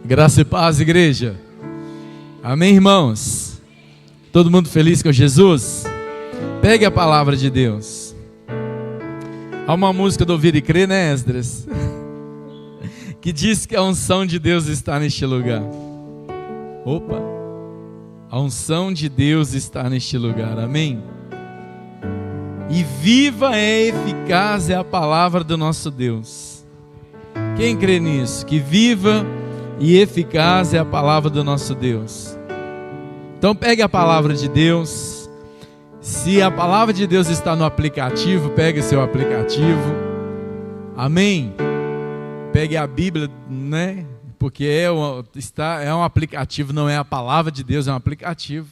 Graça e paz, igreja. Amém, irmãos? Todo mundo feliz com Jesus? Pegue a palavra de Deus. Há uma música do Ouvir e Crer, né, Esdras? Que diz que a unção de Deus está neste lugar. Opa! A unção de Deus está neste lugar, amém? E viva é eficaz é a palavra do nosso Deus. Quem crê nisso? Que viva e eficaz é a palavra do nosso Deus. Então pegue a palavra de Deus. Se a palavra de Deus está no aplicativo, pegue seu aplicativo. Amém? Pegue a Bíblia, né? Porque é um aplicativo, não é a palavra de Deus, é um aplicativo.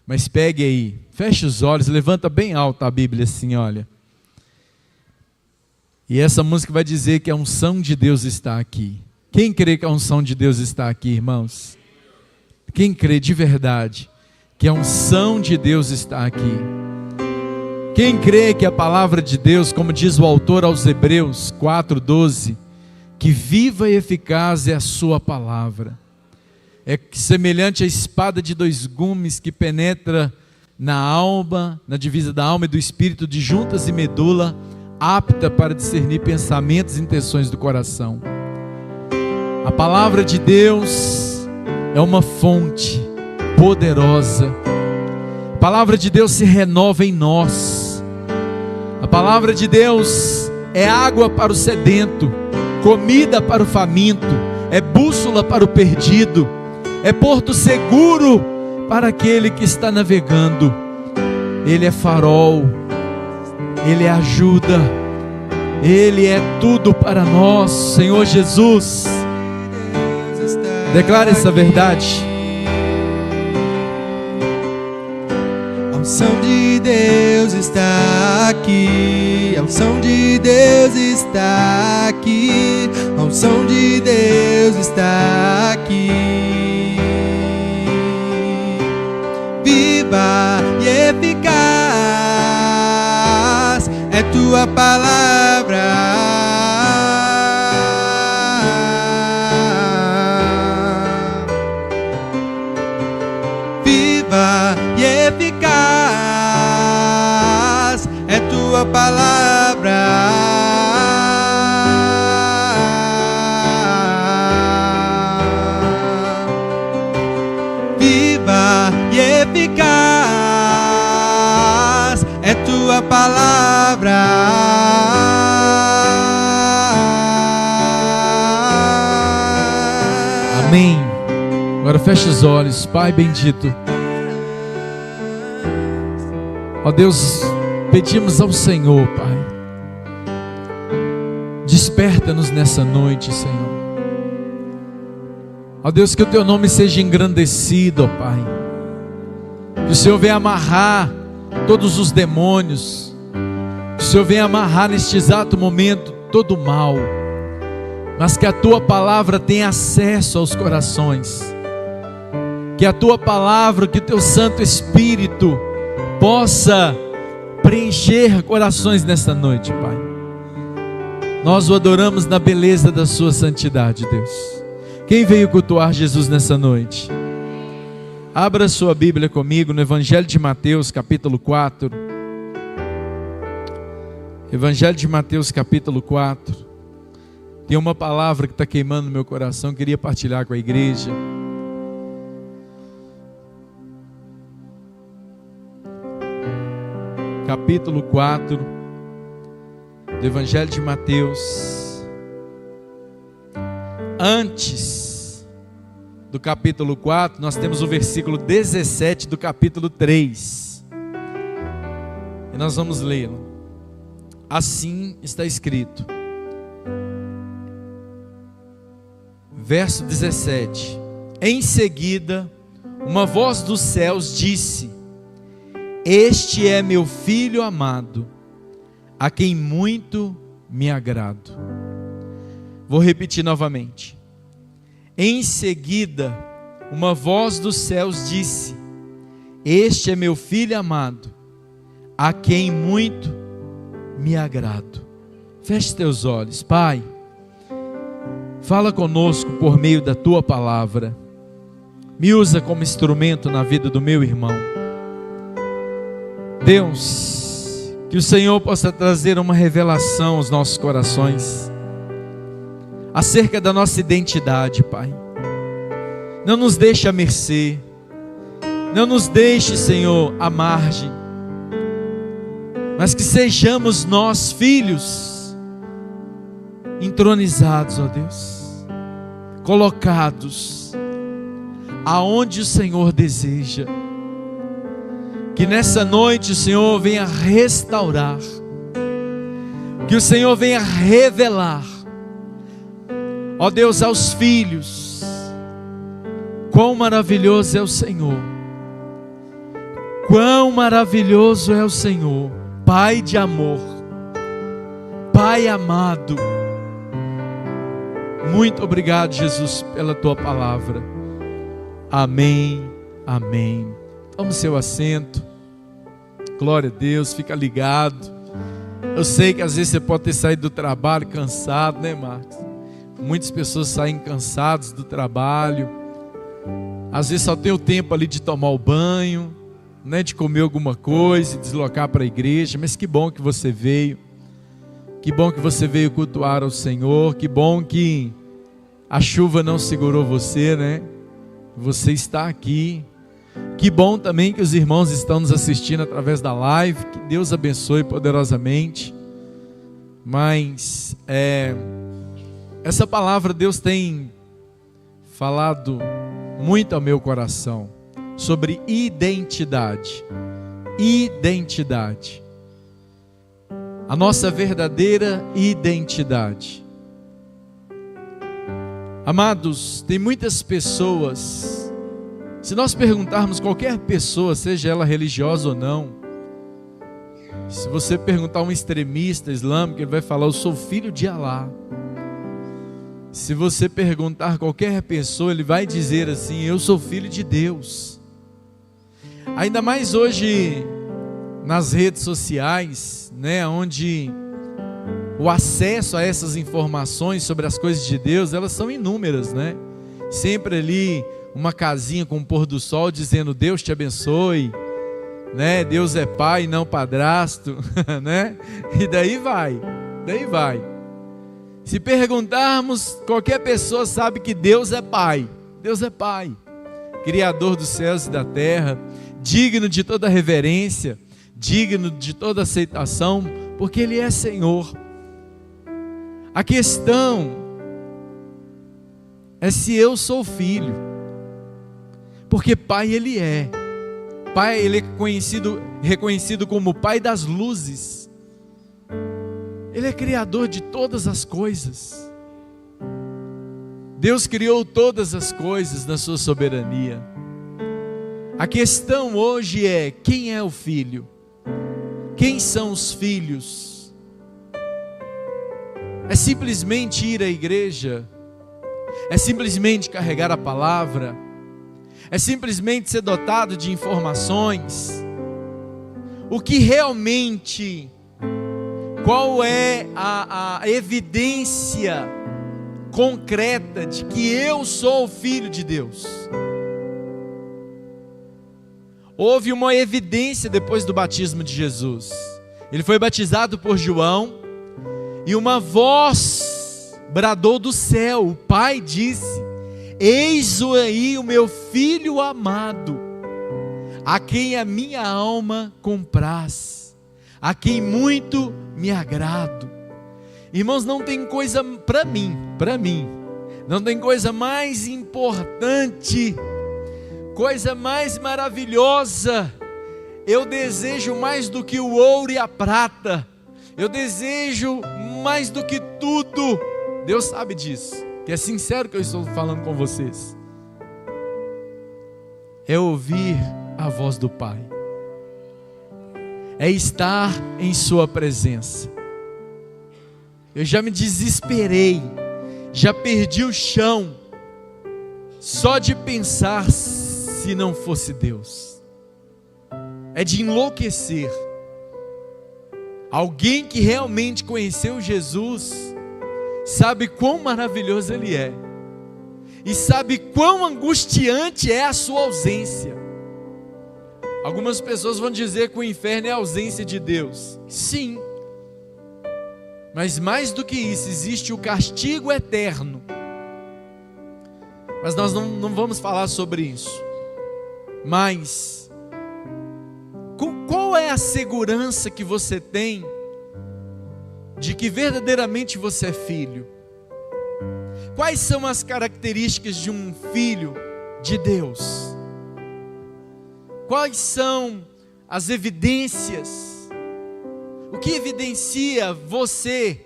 Mas pegue aí, feche os olhos, levanta bem alto a Bíblia assim, olha. E essa música vai dizer que a unção de Deus está aqui. Quem crê que a unção de Deus está aqui, irmãos? Quem crê de verdade que a unção de Deus está aqui? Quem crê que a palavra de Deus, como diz o autor aos Hebreus 4:12, que viva e eficaz é a sua palavra, é semelhante à espada de dois gumes que penetra na alma, na divisa da alma e do espírito, de juntas e medula, apta para discernir pensamentos e intenções do coração. A palavra de Deus é uma fonte poderosa. A palavra de Deus se renova em nós. A palavra de Deus é água para o sedento, comida para o faminto, é bússola para o perdido, é porto seguro para aquele que está navegando. Ele é farol, Ele é ajuda, Ele é tudo para nós. Senhor Jesus, declare essa verdade. A unção de Deus está aqui. A unção de Deus está aqui. A unção de Deus está aqui. Viva e eficaz é tua palavra. E eficaz é tua palavra. Viva e eficaz é tua palavra. Amém. Agora feche os olhos, Pai bendito. Ó Deus, pedimos ao Senhor, Pai, desperta-nos nessa noite, Senhor. Ó Deus, que o Teu nome seja engrandecido, ó Pai. Que o Senhor venha amarrar todos os demônios. Que o Senhor venha amarrar neste exato momento todo o mal. Mas que a Tua palavra tenha acesso aos corações. Que a Tua palavra, que o Teu Santo Espírito possa preencher corações nesta noite, Pai. Nós o adoramos na beleza da sua santidade, Deus. Quem veio cultuar Jesus nessa noite? Abra sua Bíblia comigo no Evangelho de Mateus, capítulo 4. Evangelho de Mateus, capítulo 4. Tem uma palavra que está queimando no meu coração, queria partilhar com a igreja. Capítulo 4 do Evangelho de Mateus. Antes do capítulo 4, nós temos o versículo 17 do capítulo 3. E nós vamos lê-lo. Assim está escrito. Verso 17. Em seguida, uma voz dos céus disse: Este é meu filho amado, a quem muito me agrado. Vou repetir novamente. Em seguida, uma voz dos céus disse: Este é meu filho amado, a quem muito me agrado. Feche teus olhos, Pai. Fala conosco por meio da tua palavra. Me usa como instrumento na vida do meu irmão. Deus, que o Senhor possa trazer uma revelação aos nossos corações acerca da nossa identidade, Pai. Não nos deixe à mercê, não nos deixe, Senhor, à margem, mas que sejamos nós filhos entronizados, ó Deus, colocados aonde o Senhor deseja. Que nessa noite o Senhor venha restaurar, que o Senhor venha revelar, ó Deus, aos filhos, quão maravilhoso é o Senhor, quão maravilhoso é o Senhor, Pai de amor, Pai amado. Muito obrigado, Jesus, pela tua palavra. Amém, amém. Tome seu assento. Glória a Deus, fica ligado. Eu sei que às vezes você pode ter saído do trabalho cansado, né, Marcos? Muitas pessoas saem cansadas do trabalho. Às vezes só tem o tempo ali de tomar o banho, né, de comer alguma coisa, de deslocar para a igreja. Mas que bom que você veio. Que bom que você veio cultuar ao Senhor. Que bom que a chuva não segurou você, né? Você está aqui. Que bom também que os irmãos estão nos assistindo através da live. Que Deus abençoe poderosamente. Mas essa palavra Deus tem falado muito ao meu coração sobre identidade. Identidade. A nossa verdadeira identidade. Amados, tem muitas pessoas, se nós perguntarmos qualquer pessoa, seja ela religiosa ou não, se você perguntar a um extremista islâmico, ele vai falar: eu sou filho de Alá. Se você perguntar a qualquer pessoa, ele vai dizer assim: eu sou filho de Deus. Ainda mais hoje nas redes sociais, né, onde o acesso a essas informações sobre as coisas de Deus, elas são inúmeras, né? Sempre ali uma casinha com o pôr do sol dizendo: Deus te abençoe, né? Deus é pai, não padrasto, né? E daí vai. Se perguntarmos, qualquer pessoa sabe que Deus é pai. Deus é pai, criador dos céus e da terra, digno de toda reverência, digno de toda aceitação, porque Ele é Senhor. A questão é se eu sou filho, porque pai Ele é. Pai, Ele é reconhecido como Pai das luzes. Ele é criador de todas as coisas. Deus criou todas as coisas na sua soberania. A questão hoje é: quem é o filho? Quem são os filhos? É simplesmente ir à igreja? É simplesmente carregar a palavra? É simplesmente ser dotado de informações? O que realmente, qual é a evidência concreta de que eu sou o filho de Deus? Houve uma evidência depois do batismo de Jesus. Ele foi batizado por João e uma voz bradou do céu. O Pai disse: eis aí o meu filho amado, a quem a minha alma compraz, a quem muito me agrado. Irmãos, não tem coisa para mim, não tem coisa mais importante, coisa mais maravilhosa. Eu desejo mais do que o ouro e a prata, eu desejo mais do que tudo. Deus sabe disso, que é sincero que eu estou falando com vocês. É ouvir a voz do Pai, é estar em sua presença. Eu já me desesperei, já perdi o chão, só de pensar se não fosse Deus. É de enlouquecer. Alguém que realmente conheceu Jesus sabe quão maravilhoso Ele é, e sabe quão angustiante é a sua ausência. Algumas pessoas vão dizer que o inferno é a ausência de Deus. Sim, mas mais do que isso, existe o castigo eterno. Mas nós não vamos falar sobre isso. Mas qual é a segurança que você tem de que verdadeiramente você é filho? Quais são as características de um filho de Deus? Quais são as evidências? O que evidencia você?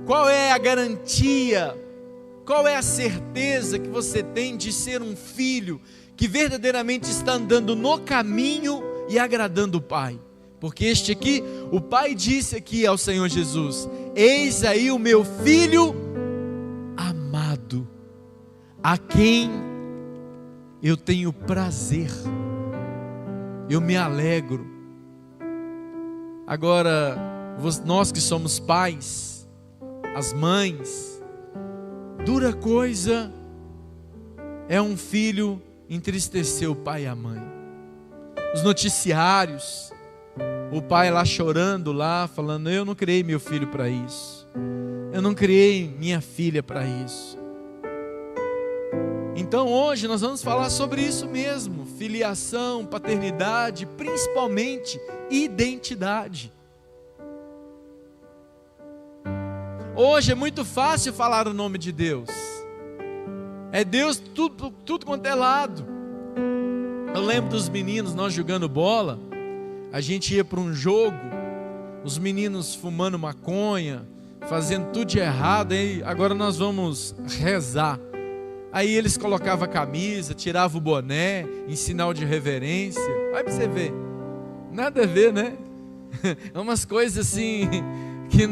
Qual é a garantia? Qual é a certeza que você tem de ser um filho que verdadeiramente está andando no caminho e agradando o Pai? Porque este aqui, o Pai disse aqui ao Senhor Jesus: eis aí o meu filho amado, a quem eu tenho prazer, eu me alegro. Agora, nós que somos pais, as mães, dura coisa é um filho entristecer o pai e a mãe. Os noticiários, o pai lá chorando lá, falando: eu não criei meu filho para isso, eu não criei minha filha para isso. Então hoje nós vamos falar sobre isso mesmo: filiação, paternidade, principalmente identidade. Hoje é muito fácil falar o nome de Deus. É Deus tudo quanto é lado. Eu lembro dos meninos, nós jogando bola, a gente ia para um jogo, os meninos fumando maconha, fazendo tudo de errado, aí agora nós vamos rezar. Aí eles colocavam a camisa, tiravam o boné, em sinal de reverência. Vai para você ver, nada a ver, né? É umas coisas assim que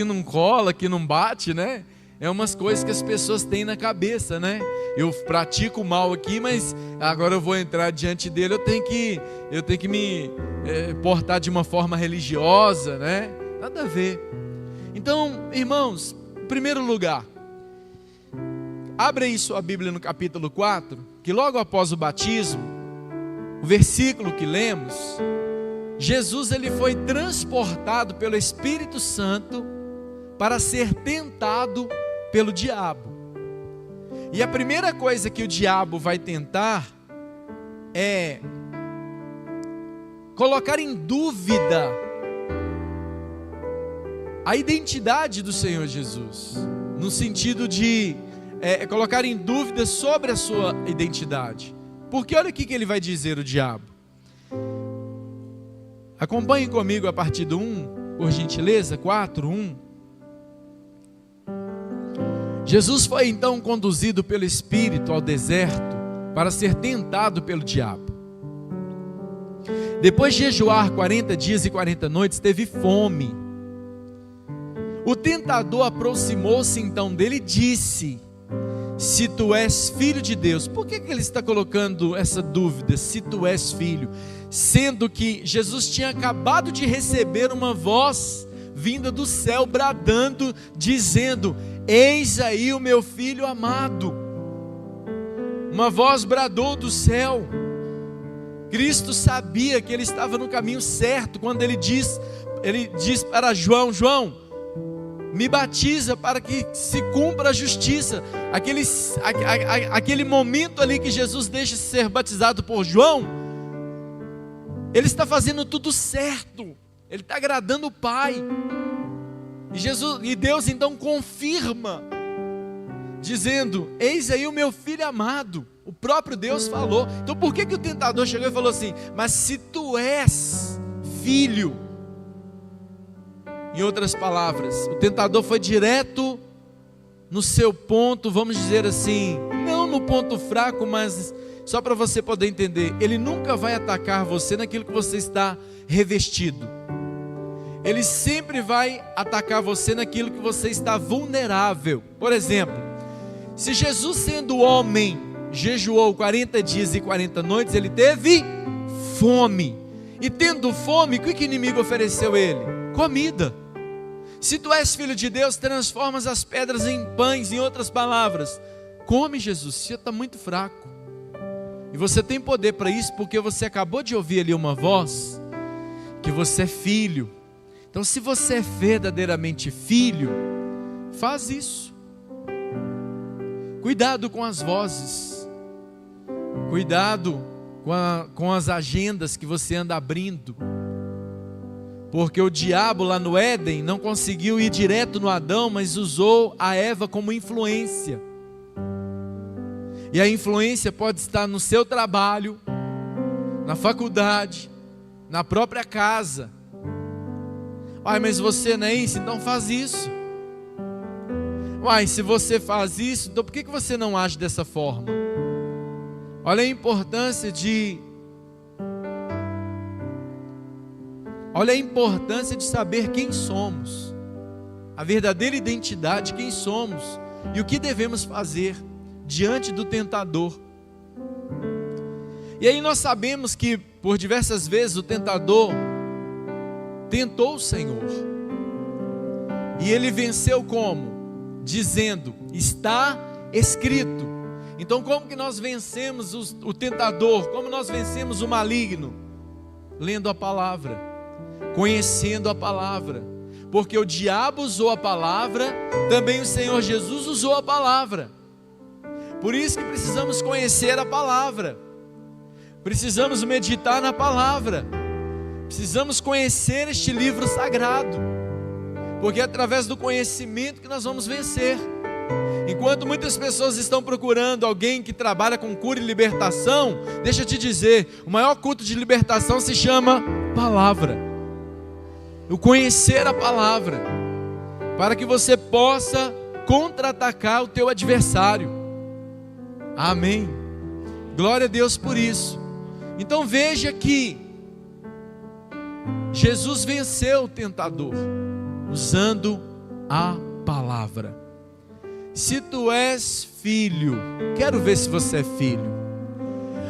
não cola, que não bate, né? É umas coisas que as pessoas têm na cabeça, né? Eu pratico o mal aqui, mas agora eu vou entrar diante dele, eu tenho que me portar de uma forma religiosa, né? Nada a ver. Então, irmãos, em primeiro lugar, abra aí sua Bíblia no capítulo 4, que logo após o batismo, o versículo que lemos, Jesus ele foi transportado pelo Espírito Santo para ser tentado pelo diabo. E a primeira coisa que o diabo vai tentar é colocar em dúvida a identidade do Senhor Jesus, no sentido de colocar em dúvida sobre a sua identidade. Porque olha o que ele vai dizer, o diabo. Acompanhe comigo a partir do 1, por gentileza, 4, 1. Jesus foi então conduzido pelo Espírito ao deserto para ser tentado pelo diabo. Depois de jejuar 40 dias e 40 noites, teve fome. O tentador aproximou-se então dele e disse: se tu és filho de Deus. Por que ele está colocando essa dúvida, se tu és filho? Sendo que Jesus tinha acabado de receber uma voz vinda do céu, bradando, dizendo: eis aí o meu filho amado. Uma voz bradou do céu. Cristo sabia que ele estava no caminho certo, quando ele diz para João: João, me batiza para que se cumpra a justiça. Aquele momento ali que Jesus deixa ser batizado por João, ele está fazendo tudo certo, ele está agradando o Pai. E Deus então confirma, dizendo: eis aí o meu filho amado. O próprio Deus falou. Então por que o tentador chegou e falou assim: mas se tu és filho? Em outras palavras, o tentador foi direto no seu ponto, vamos dizer assim, não no ponto fraco, mas só para você poder entender, ele nunca vai atacar você naquilo que você está revestido. Ele sempre vai atacar você naquilo que você está vulnerável. Por exemplo, se Jesus, sendo homem, jejuou 40 dias e 40 noites, ele teve fome. E tendo fome, o que o inimigo ofereceu a ele? Comida. Se tu és filho de Deus, transformas as pedras em pães. Em outras palavras, come, Jesus, você está muito fraco. E você tem poder para isso, porque você acabou de ouvir ali uma voz, que você é filho. Então, se você é verdadeiramente filho, faz isso. Cuidado com as vozes. Cuidado com as agendas que você anda abrindo. Porque o diabo lá no Éden não conseguiu ir direto no Adão, mas usou a Eva como influência. E a influência pode estar no seu trabalho, na faculdade, na própria casa. Ai, mas você não é isso? Então faz isso. Uai, se você faz isso, então por que você não age dessa forma? Olha a importância de saber quem somos, a verdadeira identidade, quem somos e o que devemos fazer diante do tentador. E aí nós sabemos que por diversas vezes o tentador tentou o Senhor, e ele venceu como? Dizendo, está escrito. Então como que nós vencemos o tentador? Como nós vencemos o maligno? Lendo a palavra, conhecendo a palavra. Porque o diabo usou a palavra, também o Senhor Jesus usou a palavra. Por isso que precisamos conhecer a palavra, precisamos meditar na palavra, precisamos conhecer este livro sagrado, porque é através do conhecimento que nós vamos vencer. Enquanto muitas pessoas estão procurando alguém que trabalha com cura e libertação, deixa eu te dizer, o maior culto de libertação se chama palavra. O conhecer a palavra, para que você possa contra-atacar o teu adversário. Amém. Glória a Deus por isso. Então veja que Jesus venceu o tentador usando a palavra. Se tu és filho, quero ver se você é filho.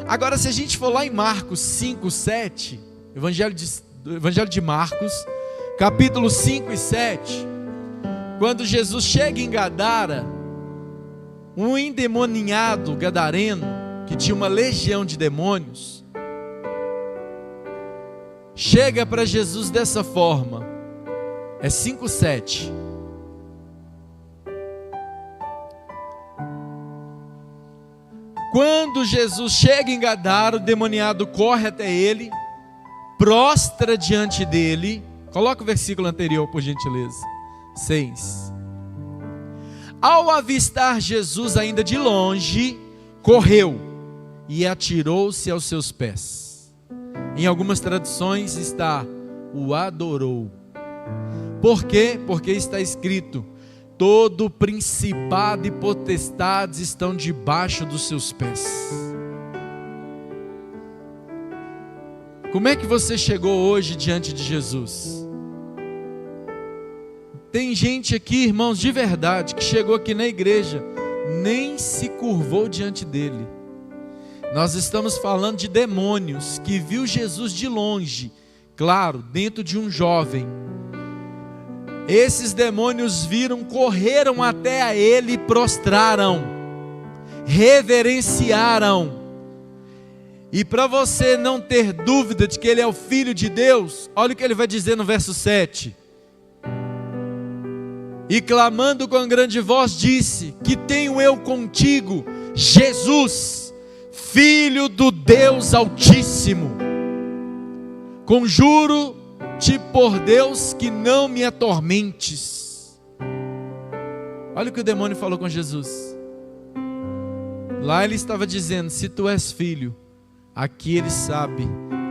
Agora, se a gente for lá em Marcos 5, 7, Evangelho de Marcos, capítulo 5 e 7, quando Jesus chega em Gadara, um endemoniado gadareno, que tinha uma legião de demônios, chega para Jesus dessa forma. É 5:7. Quando Jesus chega em Gadara, o demoniado corre até ele, prostra diante dele. Coloca o versículo anterior, por gentileza. 6. Ao avistar Jesus ainda de longe, correu e atirou-se aos seus pés. Em algumas traduções está, o adorou. Por quê? Porque está escrito, todo principado e potestades estão debaixo dos seus pés. Como é que você chegou hoje diante de Jesus? Tem gente aqui, irmãos, de verdade, que chegou aqui na igreja, nem se curvou diante dele. Nós estamos falando de demônios que viu Jesus de longe, claro, dentro de um jovem. Esses demônios viram, correram até a ele e prostraram, reverenciaram. E para você não ter dúvida de que ele é o Filho de Deus, olha o que ele vai dizer no verso 7. E clamando com grande voz disse, que tenho eu contigo, Jesus, Filho do Deus Altíssimo. Conjuro-te por Deus que não me atormentes. Olha o que o demônio falou com Jesus. Lá ele estava dizendo, se tu és filho, aqui ele sabe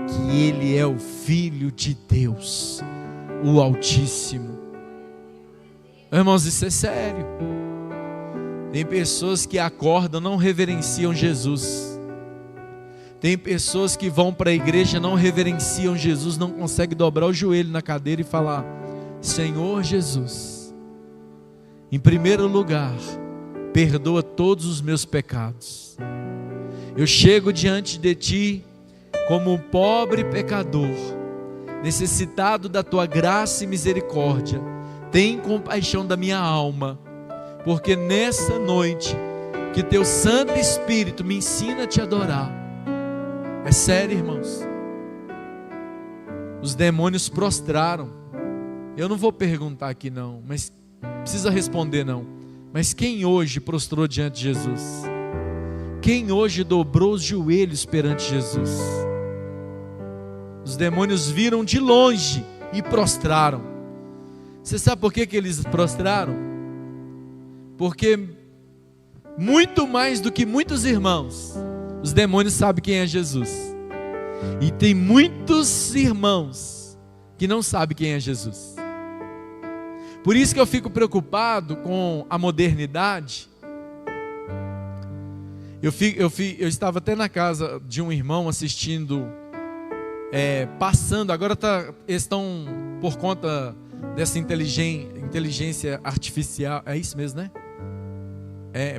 que ele é o Filho de Deus, o Altíssimo. Irmãos, isso é sério. Tem pessoas que acordam, não reverenciam Jesus. Tem pessoas que vão para a igreja, não reverenciam Jesus, não conseguem dobrar o joelho na cadeira e falar, Senhor Jesus, em primeiro lugar, perdoa todos os meus pecados. Eu chego diante de Ti como um pobre pecador, necessitado da Tua graça e misericórdia. tem compaixão da minha alma, porque nessa noite, que teu Santo Espírito me ensina a te adorar. É sério, irmãos. Os demônios prostraram. Eu não vou perguntar aqui não, mas precisa responder não. Mas quem hoje prostrou diante de Jesus? Quem hoje dobrou os joelhos perante Jesus? Os demônios viram de longe e prostraram. Você sabe por que eles prostraram? Porque muito mais do que muitos irmãos, os demônios sabem quem é Jesus. E tem muitos irmãos que não sabem quem é Jesus. Por isso que eu fico preocupado com a modernidade. Eu estava até na casa de um irmão assistindo, passando, agora eles estão por conta dessa inteligência artificial, é isso mesmo, né?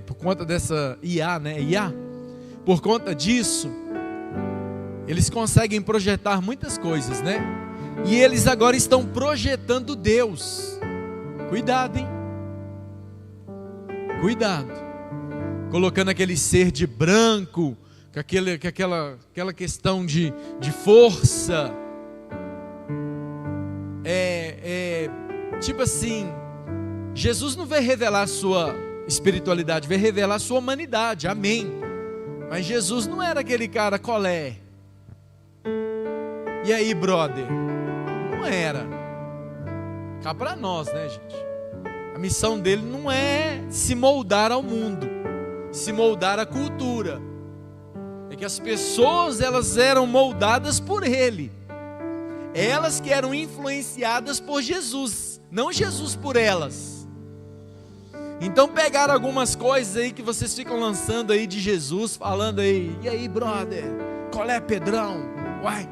Por conta dessa IA, né? IA. Por conta disso, eles conseguem projetar muitas coisas, né? E eles agora estão projetando Deus. Cuidado, hein? Cuidado. Colocando aquele ser de branco, com aquela questão de força. Tipo assim, Jesus não vai revelar a sua espiritualidade, vai revelar a sua humanidade, amém. Mas Jesus não era aquele cara colé. E aí, brother? Não era. Cá para nós, né, gente? A missão dele não é se moldar ao mundo, se moldar à cultura. É que as pessoas, elas eram moldadas por ele. Elas que eram influenciadas por Jesus, não Jesus por elas. Então pegaram algumas coisas aí que vocês ficam lançando aí de Jesus, falando aí, e aí, brother, qual é, Pedrão? Uai,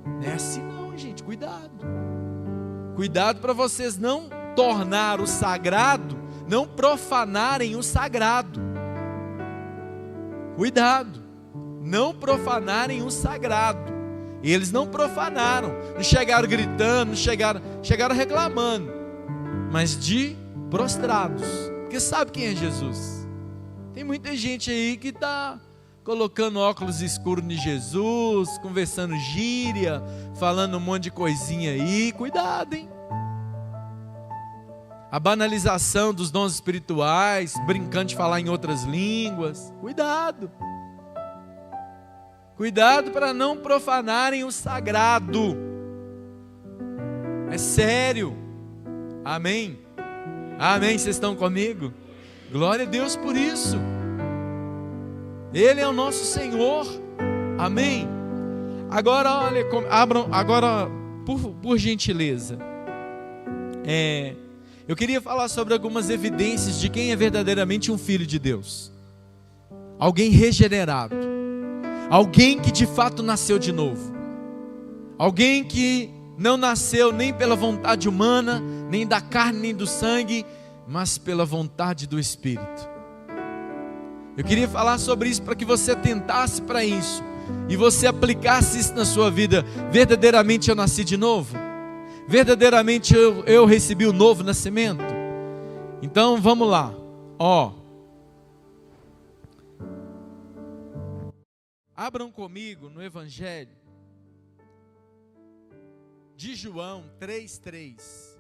não é assim não, gente, cuidado. Cuidado para vocês não tornar o sagrado, não profanarem o sagrado. Cuidado, não profanarem o sagrado. E eles não profanaram, não chegaram gritando, não chegaram reclamando, mas de prostrados, porque sabe quem é Jesus. Tem muita gente aí que está colocando óculos escuros de Jesus, conversando gíria, falando um monte de coisinha aí. Cuidado, hein? A banalização dos dons espirituais, brincando de falar em outras línguas. Cuidado. Cuidado para não profanarem o sagrado. É sério. Amém. Amém, vocês estão comigo? Glória a Deus por isso. Ele é o nosso Senhor. Amém. Agora, olha, abram, agora, por gentileza. Eu queria falar sobre algumas evidências de quem é verdadeiramente um filho de Deus. Alguém regenerado. Alguém que de fato nasceu de novo. Alguém que não nasceu nem pela vontade humana, nem da carne, nem do sangue, mas pela vontade do Espírito. Eu queria falar sobre isso para que você atentasse para isso e você aplicasse isso na sua vida. Verdadeiramente eu nasci de novo? Verdadeiramente eu recebi o novo nascimento? Então vamos lá. Abram comigo no Evangelho de João 3:3.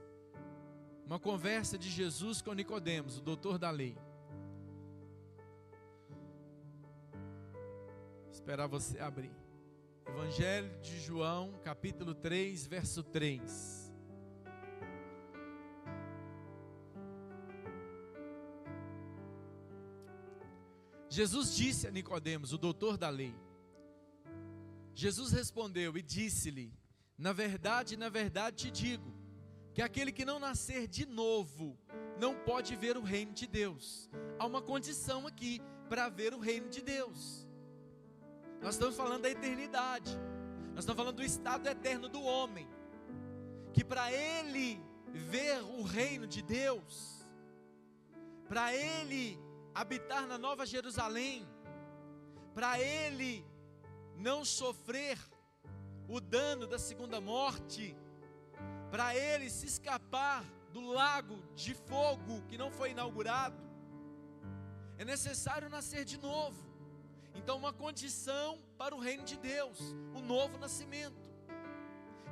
Uma conversa de Jesus com Nicodemos, o doutor da lei. Esperar você abrir. Evangelho de João, capítulo 3, verso 3. Jesus disse a Nicodemos, o doutor da lei. Jesus respondeu e disse-lhe: na verdade te digo, que aquele que não nascer de novo, não pode ver o reino de Deus. Há uma condição aqui para ver o reino de Deus. Nós estamos falando da eternidade. Nós estamos falando do estado eterno do homem. Que para ele ver o reino de Deus, para ele habitar na Nova Jerusalém, para ele não sofrer o dano da segunda morte, para ele se escapar do lago de fogo que não foi inaugurado. É necessário nascer de novo. Então, uma condição para o reino de Deus, o novo nascimento.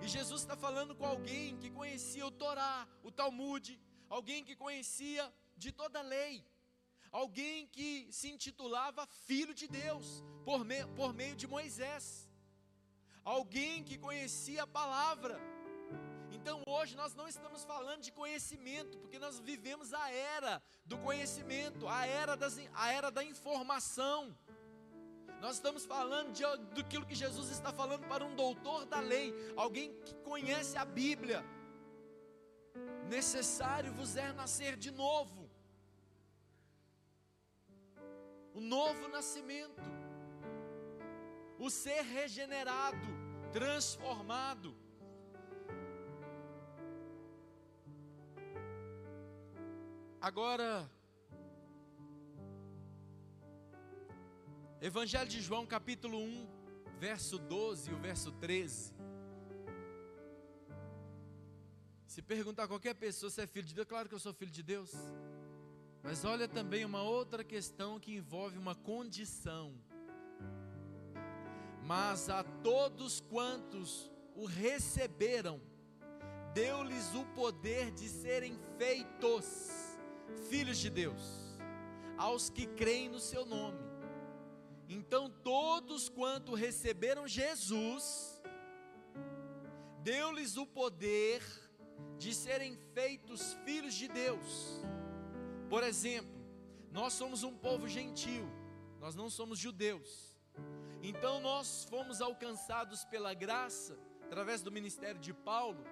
E Jesus está falando com alguém que conhecia o Torá, o Talmud, alguém que conhecia de toda a lei, alguém que se intitulava filho de Deus por meio de Moisés, alguém que conhecia a palavra. Então hoje nós não estamos falando de conhecimento, porque nós vivemos a era do conhecimento, a era da informação. Nós estamos falando daquilo que Jesus está falando para um doutor da lei, alguém que conhece a Bíblia. Necessário vos é nascer de novo. O novo nascimento, o ser regenerado, transformado. Agora, Evangelho de João, capítulo 1, verso 12 e o verso 13. Se perguntar a qualquer pessoa se é filho de Deus, claro que eu sou filho de Deus. Mas olha também uma outra questão que envolve uma condição. Mas a todos quantos o receberam, deu-lhes o poder de serem feitos filhos de Deus, aos que creem no seu nome. Então todos quanto receberam Jesus, deu-lhes o poder de serem feitos filhos de Deus. Por exemplo, nós somos um povo gentil, nós não somos judeus. Então nós fomos alcançados pela graça, através do ministério de Paulo,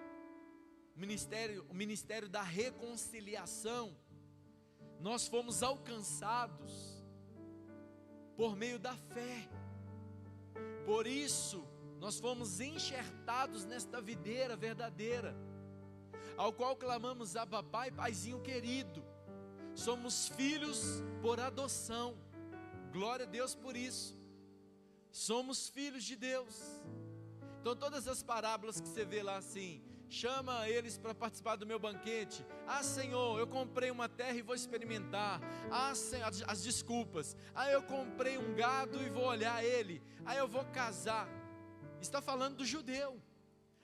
o ministério da reconciliação. Nós fomos alcançados por meio da fé. Por isso, nós fomos enxertados nesta videira verdadeira, ao qual clamamos: Abba, Pai, Paizinho querido. Somos filhos por adoção. Glória a Deus por isso. Somos filhos de Deus. Então todas as parábolas que você vê lá assim, chama eles para participar do meu banquete. Ah, Senhor, eu comprei uma terra e vou experimentar. Ah, Senhor, as desculpas. Ah, eu comprei um gado e vou olhar ele. Ah, eu vou casar. Está falando do judeu.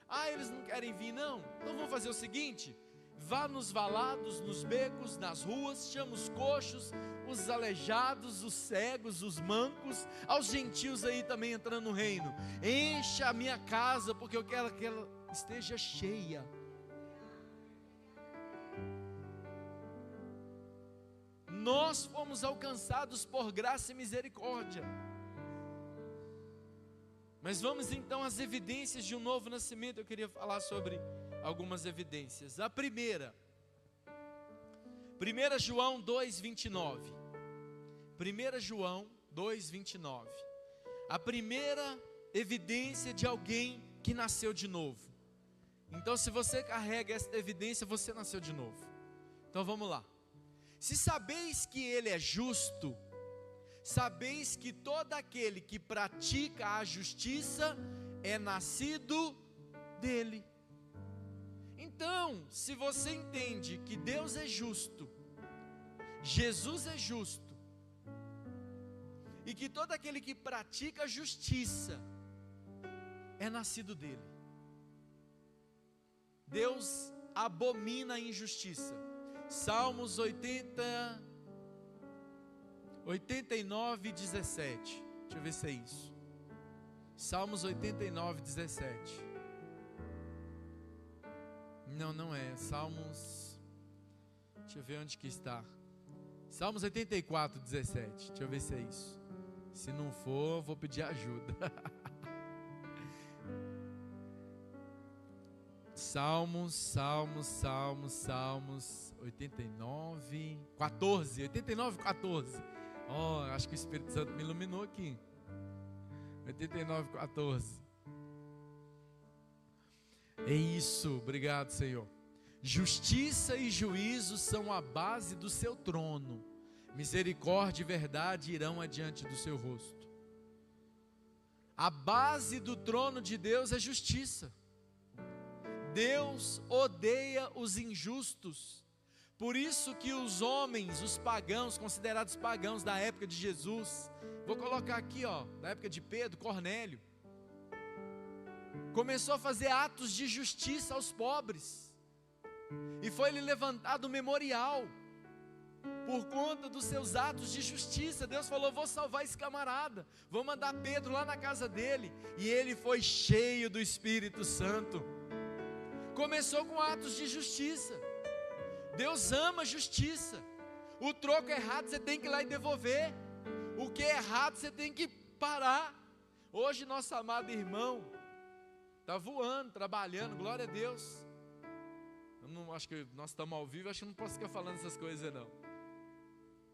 Ah, eles não querem vir não? Então vamos fazer o seguinte: vá nos valados, nos becos, nas ruas, chama os coxos, os aleijados, os cegos, os mancos, aos gentios aí também entrando no reino. Encha a minha casa, porque eu quero que ela esteja cheia. Nós fomos alcançados por graça e misericórdia. Mas vamos então às evidências de um novo nascimento. Eu queria falar sobre algumas evidências. A primeira, 1 João 2,29. 1 João 2,29. A primeira evidência de alguém que nasceu de novo. Então, se você carrega esta evidência, você nasceu de novo. Então vamos lá. Se sabeis que Ele é justo, sabeis que todo aquele que pratica a justiça é nascido dele. Então, se você entende que Deus é justo, Jesus é justo, e que todo aquele que pratica a justiça é nascido dele. Deus abomina a injustiça. Salmos 89, 17. Deixa eu ver se é isso. Salmos 89, 17. Não é. Salmos. Deixa eu ver onde que está. Salmos 84, 17. Deixa eu ver se é isso. Se não for, vou pedir ajuda. Salmos 89, 14. 89, 14. Oh, acho que o Espírito Santo me iluminou aqui. 89, 14. É isso, obrigado, Senhor. Justiça e juízo são a base do seu trono. Misericórdia e verdade irão adiante do seu rosto. A base do trono de Deus é justiça. Deus odeia os injustos. Por isso que os homens, os pagãos, considerados pagãos da época de Jesus, vou colocar aqui, da época de Pedro, Cornélio, começou a fazer atos de justiça aos pobres, e foi-lhe levantado um memorial, por conta dos seus atos de justiça. Deus falou: vou salvar esse camarada, vou mandar Pedro lá na casa dele, e ele foi cheio do Espírito Santo. Começou com atos de justiça. Deus ama justiça. O troco errado você tem que ir lá e devolver, o que é errado você tem que parar. Hoje nosso amado irmão está voando, trabalhando, glória a Deus. Eu não acho que nós estamos ao vivo, acho que não posso ficar falando essas coisas não.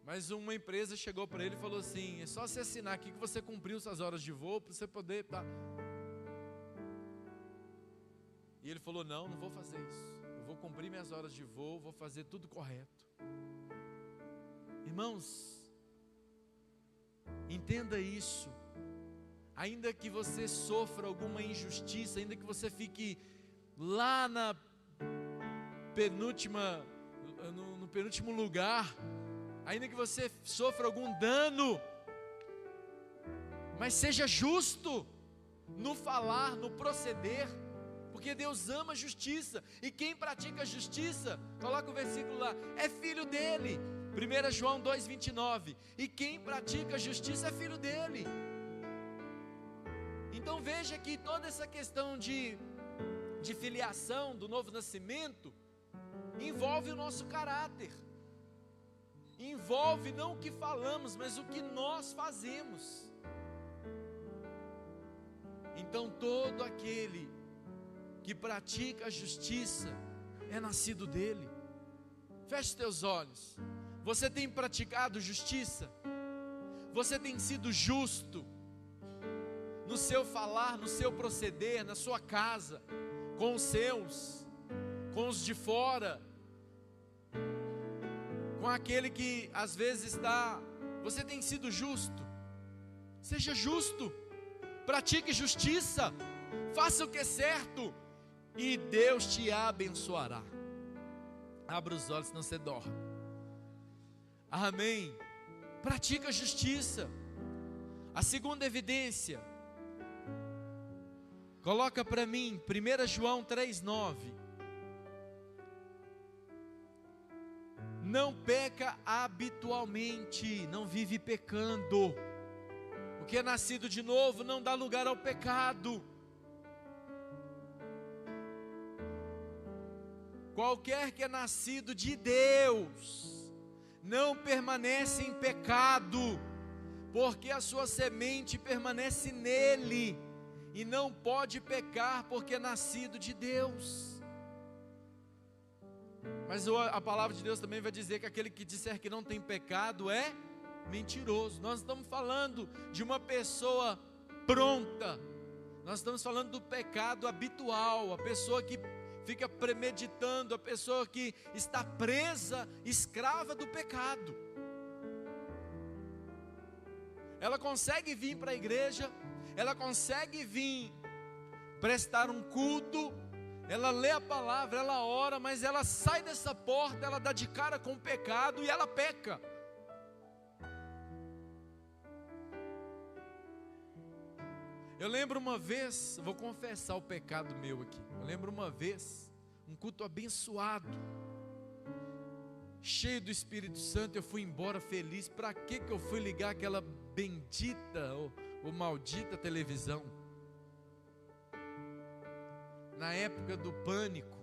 Mas uma empresa chegou para ele e falou assim: é só você assinar aqui que você cumpriu suas horas de voo, para você poder E ele falou: não vou fazer isso, eu vou cumprir minhas horas de voo, vou fazer tudo correto. Irmãos, entenda isso. Ainda que você sofra alguma injustiça, ainda que você fique lá no penúltimo lugar, ainda que você sofra algum dano, mas seja justo no falar, no proceder, porque Deus ama a justiça, e quem pratica a justiça, coloca o versículo lá, é filho dele. 1 João 2,29, e quem pratica a justiça é filho dele. Então veja que toda essa questão de filiação, do novo nascimento, envolve o nosso caráter, envolve não o que falamos, mas o que nós fazemos. Então todo aquele que pratica a justiça é nascido dele. Feche teus olhos. Você tem praticado justiça? Você tem sido justo no seu falar, no seu proceder, na sua casa, com os seus, com os de fora, com aquele que às vezes você tem sido justo? Seja justo, pratique justiça, faça o que é certo, e Deus te abençoará. Abra os olhos, senão você dorme. Amém. Pratica justiça. A segunda evidência, coloca para mim 1 João 3,9. Não peca habitualmente, não vive pecando. O que é nascido de novo não dá lugar ao pecado. Qualquer que é nascido de Deus não permanece em pecado, porque a sua semente permanece nele, e não pode pecar porque é nascido de Deus. Mas a palavra de Deus também vai dizer que aquele que disser que não tem pecado é mentiroso. Nós estamos falando de uma pessoa pronta, nós estamos falando do pecado habitual, a pessoa que fica premeditando, a pessoa que está presa, escrava do pecado. Ela consegue vir para a igreja, ela consegue vir prestar um culto, ela lê a palavra, ela ora, mas ela sai dessa porta, ela dá de cara com o pecado e ela peca. Eu lembro uma vez, vou confessar o pecado meu aqui. Eu lembro uma vez, um culto abençoado, cheio do Espírito Santo, eu fui embora feliz. Para que eu fui ligar aquela bendita ou maldita televisão? Na época do pânico,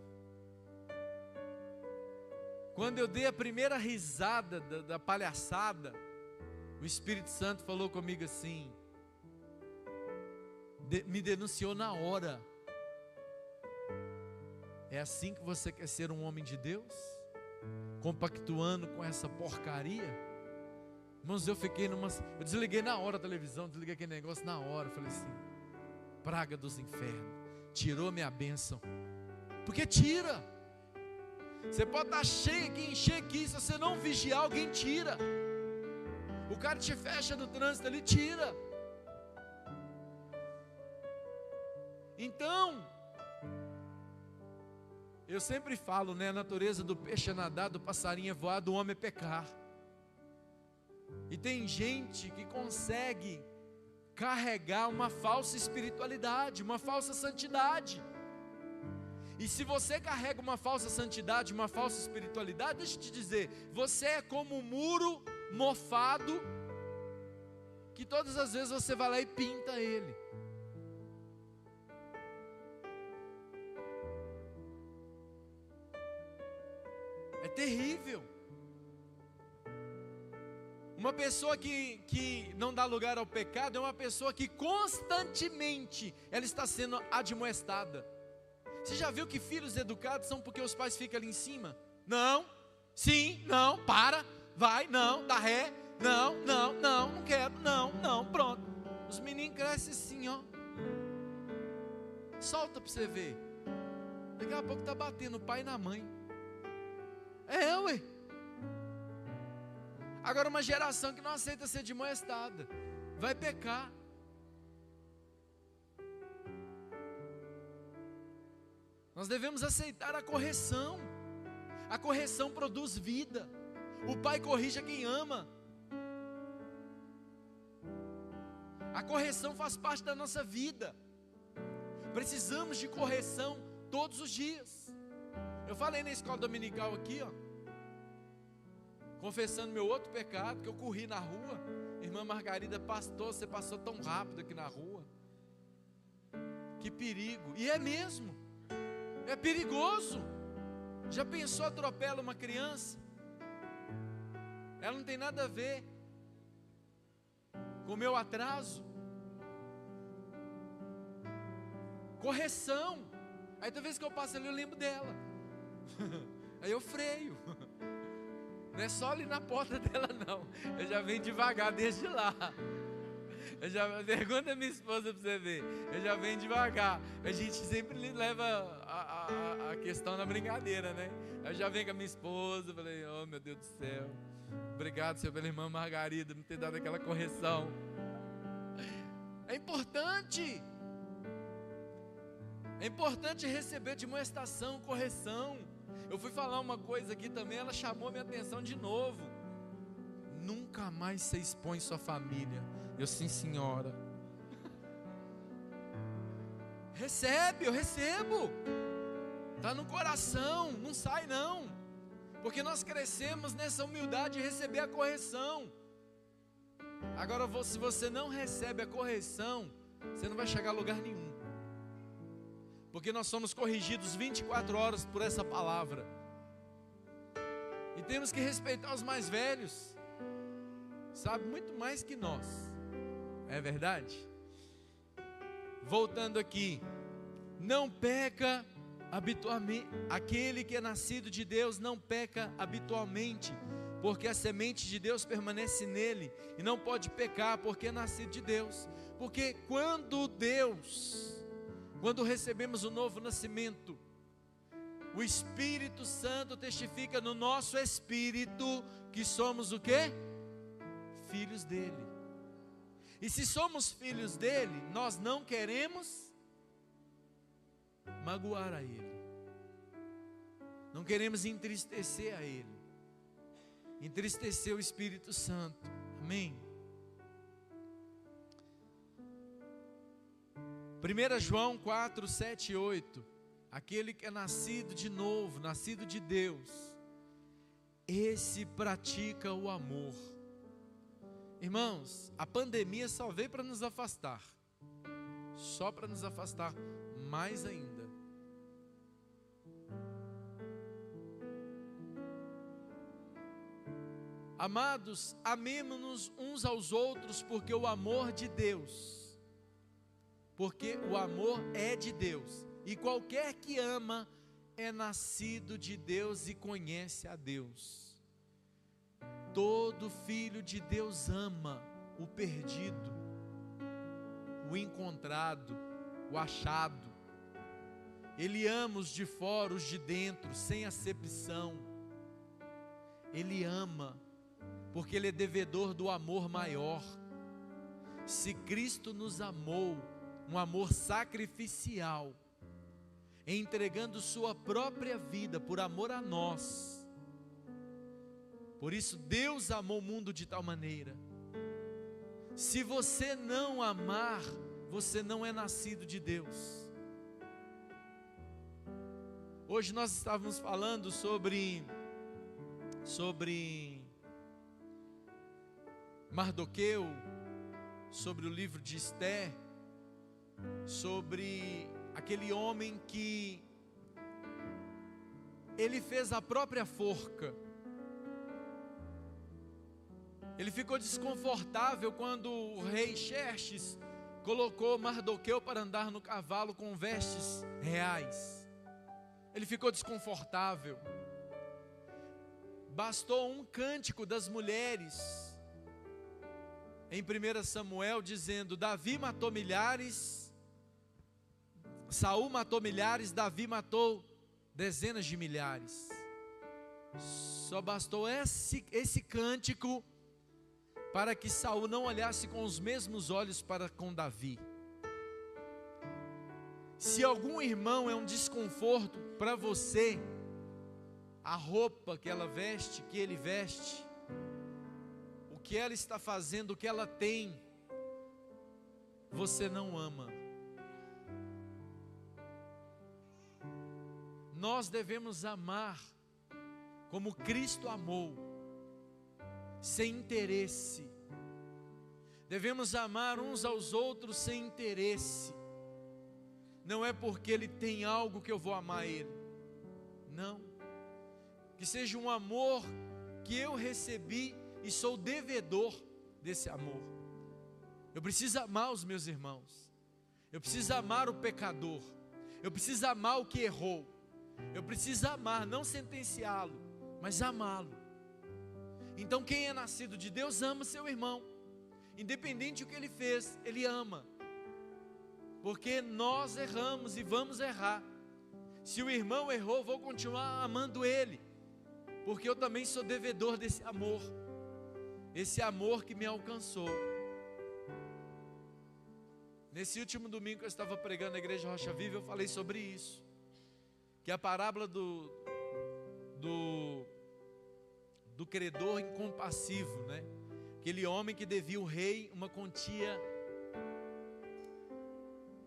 quando eu dei a primeira risada da palhaçada, o Espírito Santo falou comigo assim, me denunciou na hora. É assim que você quer ser um homem de Deus? Compactuando com essa porcaria? Irmãos, eu desliguei na hora a televisão, desliguei aquele negócio na hora. Falei assim, praga dos infernos, tirou minha bênção. Porque tira. Você pode estar cheio aqui, encher aqui, se você não vigiar, alguém tira. O cara te fecha no trânsito ali, tira. Então, Eu sempre falo, né? A natureza do peixe é nadar, do passarinho é voar, do homem é pecar. E tem gente que consegue carregar uma falsa espiritualidade, uma falsa santidade. E se você carrega uma falsa santidade, uma falsa espiritualidade, deixa eu te dizer, você é como um muro mofado, que todas as vezes você vai lá e pinta ele. É terrível. Uma pessoa que não dá lugar ao pecado é uma pessoa que constantemente ela está sendo admoestada. Você já viu que filhos educados são porque os pais ficam ali em cima? Não, sim, não, para, vai, não, dá ré, não quero, não, pronto. Os meninos crescem assim, ó. Solta para você ver. Daqui a pouco tá batendo o pai na mãe. É, ué. Agora uma geração que não aceita ser admoestada vai pecar. Nós devemos aceitar a correção. A correção produz vida. O pai corrige a quem ama. A correção faz parte da nossa vida. Precisamos de correção todos os dias. Eu falei na escola dominical aqui, ó, confessando meu outro pecado, que eu corri na rua. Irmã Margarida, pastor, você passou tão rápido aqui na rua. Que perigo. E é mesmo. É perigoso. Já pensou, atropela uma criança? Ela não tem nada a ver com o meu atraso. Correção. Aí toda vez que eu passo ali eu lembro dela. Aí eu freio. Não é só ali na porta dela não. Eu já venho devagar desde lá. Pergunta a minha esposa para você ver. Eu já venho devagar. A gente sempre leva a questão na brincadeira, né? Eu já venho com a minha esposa. Falei, oh meu Deus do céu. Obrigado, Senhor, pela irmã Margarida me ter dado aquela correção. É importante. É importante receber admoestação, correção. Eu fui falar uma coisa aqui também, ela chamou minha atenção de novo. Nunca mais você expõe sua família. Eu, sim, senhora. Recebe, eu recebo. Está no coração, não sai não. Porque nós crescemos nessa humildade de receber a correção. Agora, se você não recebe a correção, você não vai chegar a lugar nenhum. Porque nós somos corrigidos 24 horas por essa palavra. E temos que respeitar os mais velhos. Sabe muito mais que nós. É verdade? Voltando aqui. Não peca habitualmente. Aquele que é nascido de Deus não peca habitualmente, porque a semente de Deus permanece nele. E não pode pecar porque é nascido de Deus. Porque quando recebemos o novo nascimento, o Espírito Santo testifica no nosso espírito que somos o quê? Filhos dele. E se somos filhos dele, nós não queremos magoar a ele. Não queremos entristecer a ele. Entristecer o Espírito Santo. Amém? 1 João 4, 7 e 8. Aquele que é nascido de novo, nascido de Deus, esse pratica o amor. Irmãos, a pandemia só veio para nos afastar. Só para nos afastar mais ainda. Amados, amemo-nos uns aos outros, porque o amor de Deus, porque o amor é de Deus, e qualquer que ama é nascido de Deus e conhece a Deus. Todo filho de Deus ama o perdido, o encontrado, o achado. Ele ama os de fora, os de dentro, sem acepção. Ele ama, porque Ele é devedor do amor maior. Se Cristo nos amou, um amor sacrificial, entregando sua própria vida por amor a nós. Por isso Deus amou o mundo de tal maneira. Se você não amar, você não é nascido de Deus. Hoje nós estávamos falando sobre Mardoqueu, sobre o livro de Esther, sobre aquele homem que ele fez a própria forca. Ele ficou desconfortável quando o rei Xerxes colocou Mardoqueu para andar no cavalo com vestes reais. Ele ficou desconfortável. Bastou um cântico das mulheres em 1 Samuel dizendo: Davi matou milhares, Saul matou milhares, Davi matou dezenas de milhares. Só bastou esse cântico para que Saul não olhasse com os mesmos olhos para com Davi. Se algum irmão é um desconforto para você, a roupa que ela veste, que ele veste, o que ela está fazendo, o que ela tem, você não ama. Nós devemos amar como Cristo amou, sem interesse. Devemos amar uns aos outros sem interesse. Não é porque ele tem algo que eu vou amar ele. Não. Que seja um amor que eu recebi e sou devedor desse amor. Eu preciso amar os meus irmãos. Eu preciso amar o pecador. Eu preciso amar o que errou. Eu preciso amar, não sentenciá-lo, mas amá-lo. Então quem é nascido de Deus ama seu irmão. Independente do que ele fez, ele ama. Porque nós erramos e vamos errar. Se o irmão errou, vou continuar amando ele, porque eu também sou devedor desse amor. Esse amor que me alcançou. Nesse último domingo que eu estava pregando na igreja Rocha Viva, eu falei sobre isso. Que a parábola do credor incompassivo, né? Aquele homem que devia ao rei uma quantia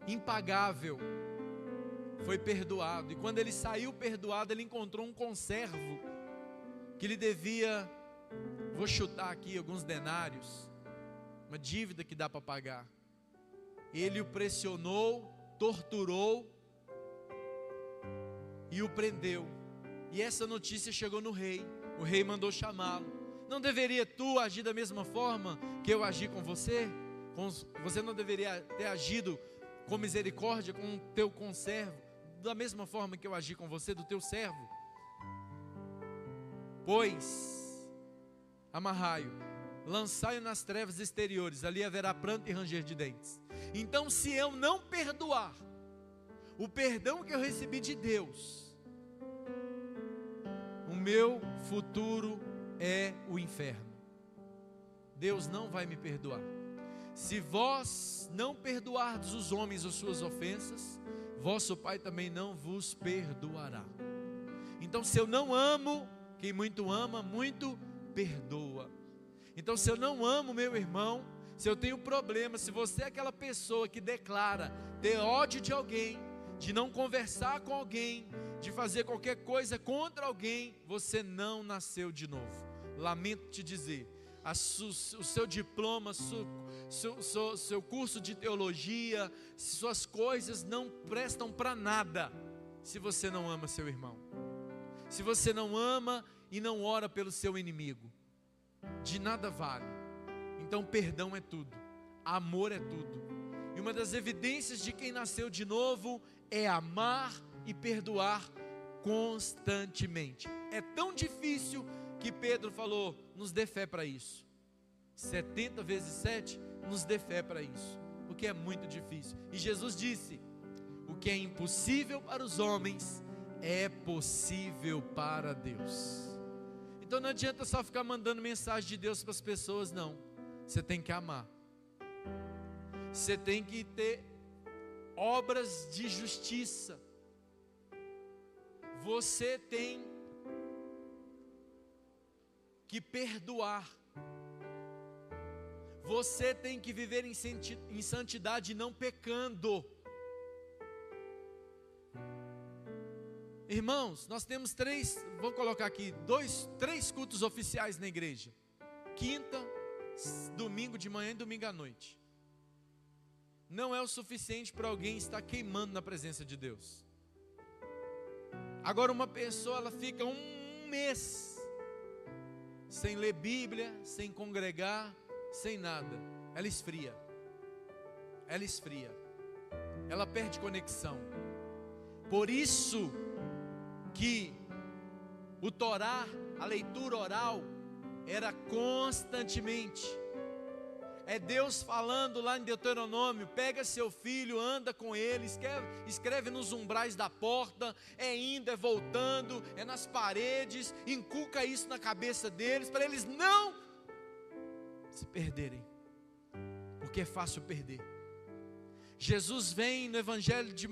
impagável, foi perdoado. E quando ele saiu perdoado, ele encontrou um conservo que lhe devia, vou chutar aqui, alguns denários, uma dívida que dá para pagar. Ele o pressionou, torturou e o prendeu. E essa notícia chegou no rei. O rei mandou chamá-lo. Não deveria tu agir da mesma forma que eu agi com você? Você não deveria ter agido com misericórdia com o teu conservo, da mesma forma que eu agi com você, do teu servo? Pois amarrai-o, lançai-o nas trevas exteriores, ali haverá pranto e ranger de dentes. Então, se eu não perdoar o perdão que eu recebi de Deus, o meu futuro é o inferno. Deus não vai me perdoar. Se vós não perdoardes os homens as suas ofensas, vosso Pai também não vos perdoará. Então, se eu não amo, quem muito ama, muito perdoa. Então, se eu não amo meu irmão, se eu tenho problema, se você é aquela pessoa que declara ter ódio de alguém, de não conversar com alguém, de fazer qualquer coisa contra alguém, você não nasceu de novo. Lamento te dizer, o seu diploma, seu curso de teologia, suas coisas não prestam para nada se você não ama seu irmão. Se você não ama e não ora pelo seu inimigo, de nada vale. Então perdão é tudo, amor é tudo. E uma das evidências de quem nasceu de novo é amar e perdoar constantemente. É tão difícil que Pedro falou: nos dê fé para isso. 70 vezes 7, nos dê fé para isso, porque é muito difícil. E Jesus disse: o que é impossível para os homens é possível para Deus. Então não adianta só ficar mandando mensagem de Deus para as pessoas, não. Você tem que amar. Você tem que ter obras de justiça. você tem que perdoar. Você tem que viver em santidade, não pecando. Irmãos, nós temos vou colocar aqui, 3 cultos oficiais na igreja. Quinta, domingo de manhã e domingo à noite. Não é o suficiente para alguém estar queimando na presença de Deus. Agora uma pessoa, ela fica um mês sem ler Bíblia, sem congregar, sem nada. Ela esfria. Ela perde conexão. Por isso que o Torá, a leitura oral, era constantemente. É Deus falando lá em Deuteronômio: pega seu filho, anda com ele, escreve nos umbrais da porta, é indo, é voltando, é nas paredes, inculca isso na cabeça deles, para eles não se perderem, porque é fácil perder. Jesus vem no Evangelho de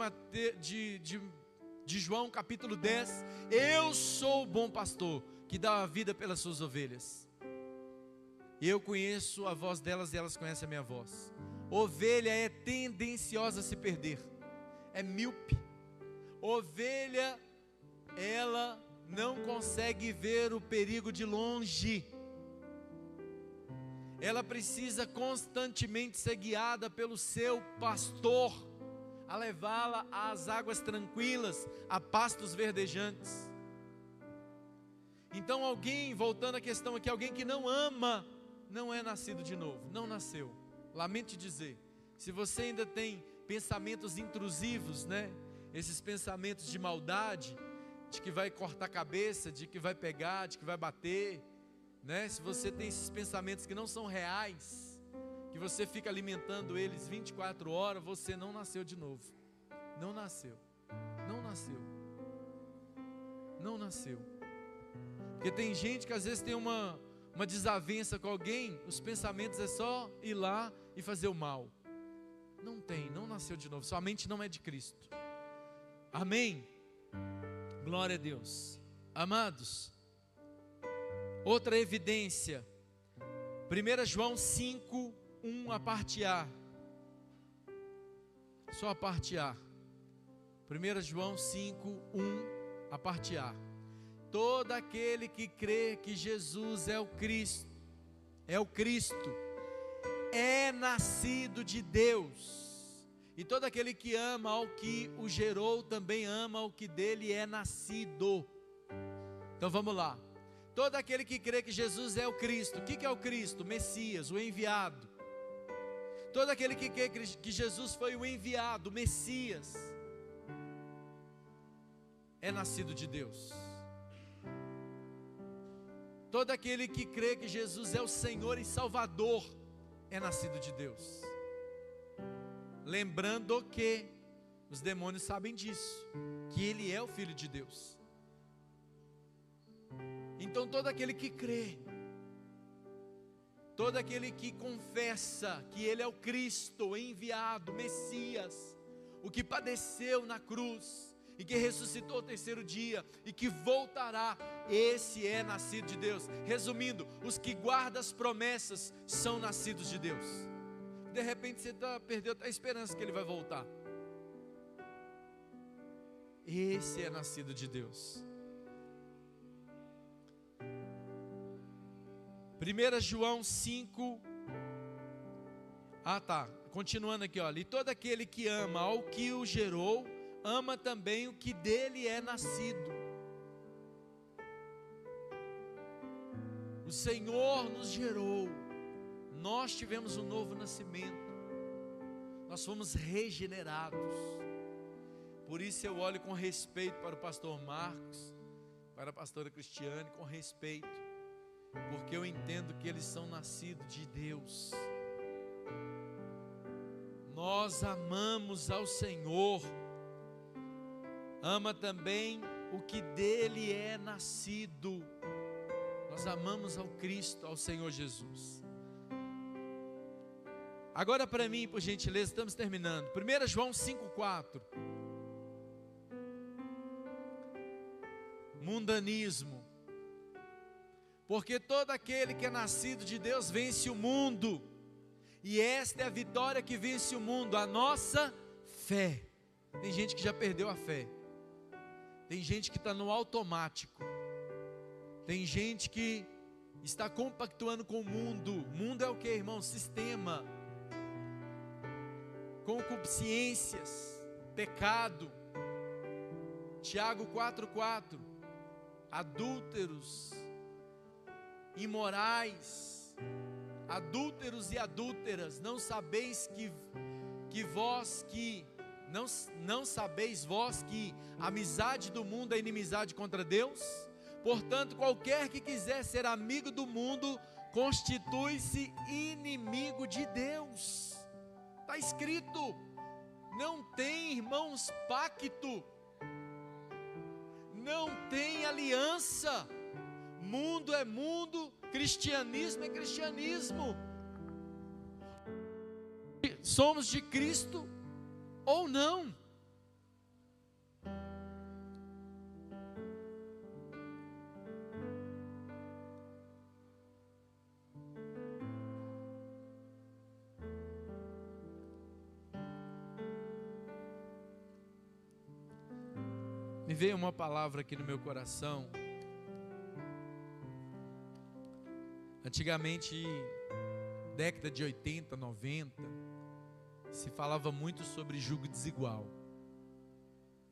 João capítulo 10, eu sou o bom pastor, que dá a vida pelas suas ovelhas. E eu conheço a voz delas e elas conhecem a minha voz. Ovelha é tendenciosa a se perder, é míope. Ovelha, ela não consegue ver o perigo de longe. Ela precisa constantemente ser guiada pelo seu pastor, a levá-la às águas tranquilas, a pastos verdejantes. Então alguém, voltando à questão aqui, alguém que não ama, não é nascido de novo, não nasceu. Lamento te dizer, se você ainda tem pensamentos intrusivos, né? Esses pensamentos de maldade, de que vai cortar a cabeça, de que vai pegar, de que vai bater, né? Se você tem esses pensamentos que não são reais, que você fica alimentando eles 24 horas, você não nasceu de novo. Não nasceu. Porque tem gente que às vezes tem uma desavença com alguém, os pensamentos é só ir lá e fazer o mal. Não nasceu de novo, sua mente não é de Cristo. Amém? Glória a Deus. Amados, outra evidência, 1 João 5, 1, a parte A. Só a parte A. 1 João 5, 1, a parte A. Todo aquele que crê que Jesus é o Cristo, é nascido de Deus. E todo aquele que ama ao que o gerou, também ama ao que dele é nascido. Então vamos lá. Todo aquele que crê que Jesus é o Cristo. O que é o Cristo? O Messias, o enviado. Todo aquele que crê que Jesus foi o enviado, o Messias, é nascido de Deus. Todo aquele que crê que Jesus é o Senhor e Salvador é nascido de Deus. Lembrando que os demônios sabem disso, que Ele é o Filho de Deus. Então todo aquele que crê, todo aquele que confessa que Ele é o Cristo, o enviado, o Messias, o que padeceu na cruz e que ressuscitou ao terceiro dia e que voltará, esse é nascido de Deus. Resumindo, os que guardam as promessas são nascidos de Deus. De repente você perdeu a esperança que Ele vai voltar. Esse é nascido de Deus. 1 João 5. Continuando aqui, olha. E todo aquele que ama ao que o gerou, ama também o que dele é nascido. O Senhor nos gerou. Nós tivemos um novo nascimento. Nós fomos regenerados. Por isso eu olho com respeito para o pastor Marcos, para a pastora Cristiane, com respeito, porque eu entendo que eles são nascidos de Deus. Nós amamos ao Senhor. Ama também o que dele é nascido. Nós amamos ao Cristo, ao Senhor Jesus. Agora para mim, por gentileza, estamos terminando. 1 João 5,4. mundanismo. Porque todo aquele que é nascido de Deus vence o mundo. E esta é a vitória que vence o mundo, a nossa fé. Tem gente que já perdeu a fé. Tem gente que está no automático. Tem gente que está compactuando com o mundo. Mundo é o que, irmão? Sistema. Concupiscências, pecado. Tiago 4,4. Adúlteros, imorais, adúlteros e adúlteras, não sabeis não sabeis vós que a amizade do mundo é inimizade contra Deus? Portanto, qualquer que quiser ser amigo do mundo, constitui-se inimigo de Deus. Está escrito, não tem, irmãos, pacto, não tem aliança. Mundo é mundo, cristianismo é cristianismo. Somos de Cristo ou não? Me veio uma palavra aqui no meu coração. Antigamente, década de 80, 90, se falava muito sobre jugo desigual.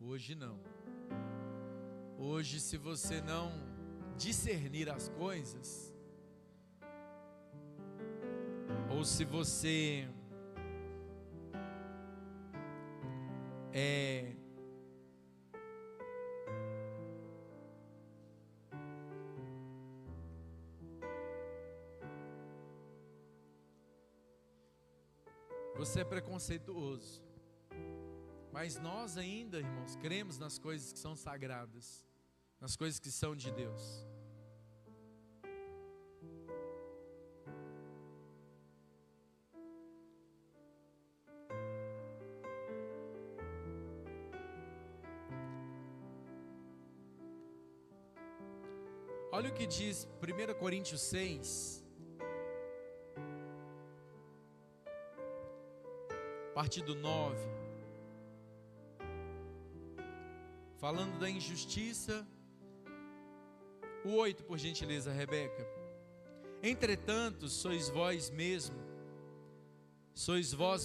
Hoje não. Hoje, se você não discernir as coisas, ou se você você é preconceituoso. Mas nós ainda, irmãos, cremos nas coisas que são sagradas, nas coisas que são de Deus. Olha o que diz 1 Coríntios 6, a partir do 9, falando da injustiça. O 8, por gentileza, Rebeca. Entretanto, sois vós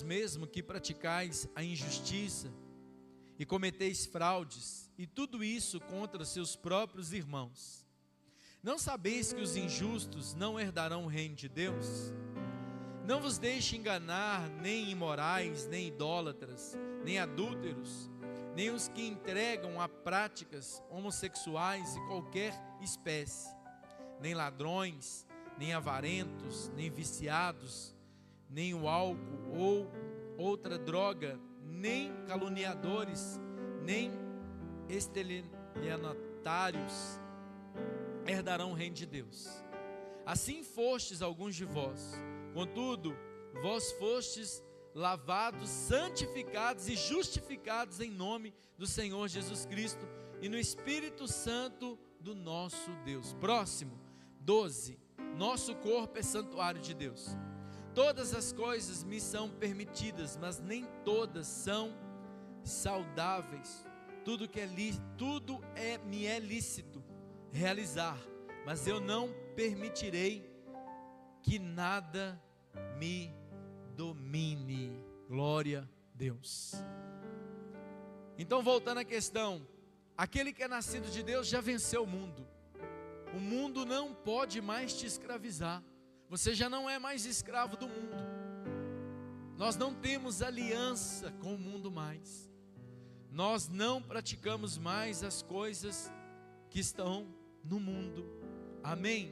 mesmo que praticais a injustiça e cometeis fraudes, e tudo isso contra seus próprios irmãos. Não sabeis que os injustos não herdarão o reino de Deus? Não vos deixe enganar nem imorais, nem idólatras, nem adúlteros, nem os que entregam a práticas homossexuais de qualquer espécie, nem ladrões, nem avarentos, nem viciados, nem o álcool ou outra droga, nem caluniadores, nem estelionatários herdarão o reino de Deus. Assim fostes alguns de vós, contudo, vós fostes lavados, santificados e justificados em nome do Senhor Jesus Cristo e no Espírito Santo do nosso Deus. Próximo, 12. Nosso corpo é santuário de Deus. Todas as coisas me são permitidas, mas nem todas são saudáveis. Tudo me é lícito realizar, mas eu não permitirei que nada me domine. Glória a Deus. Então, voltando à questão, aquele que é nascido de Deus já venceu o mundo. O mundo não pode mais te escravizar. Você já não é mais escravo do mundo. Nós não temos aliança com o mundo mais. Nós não praticamos mais as coisas que estão no mundo. Amém?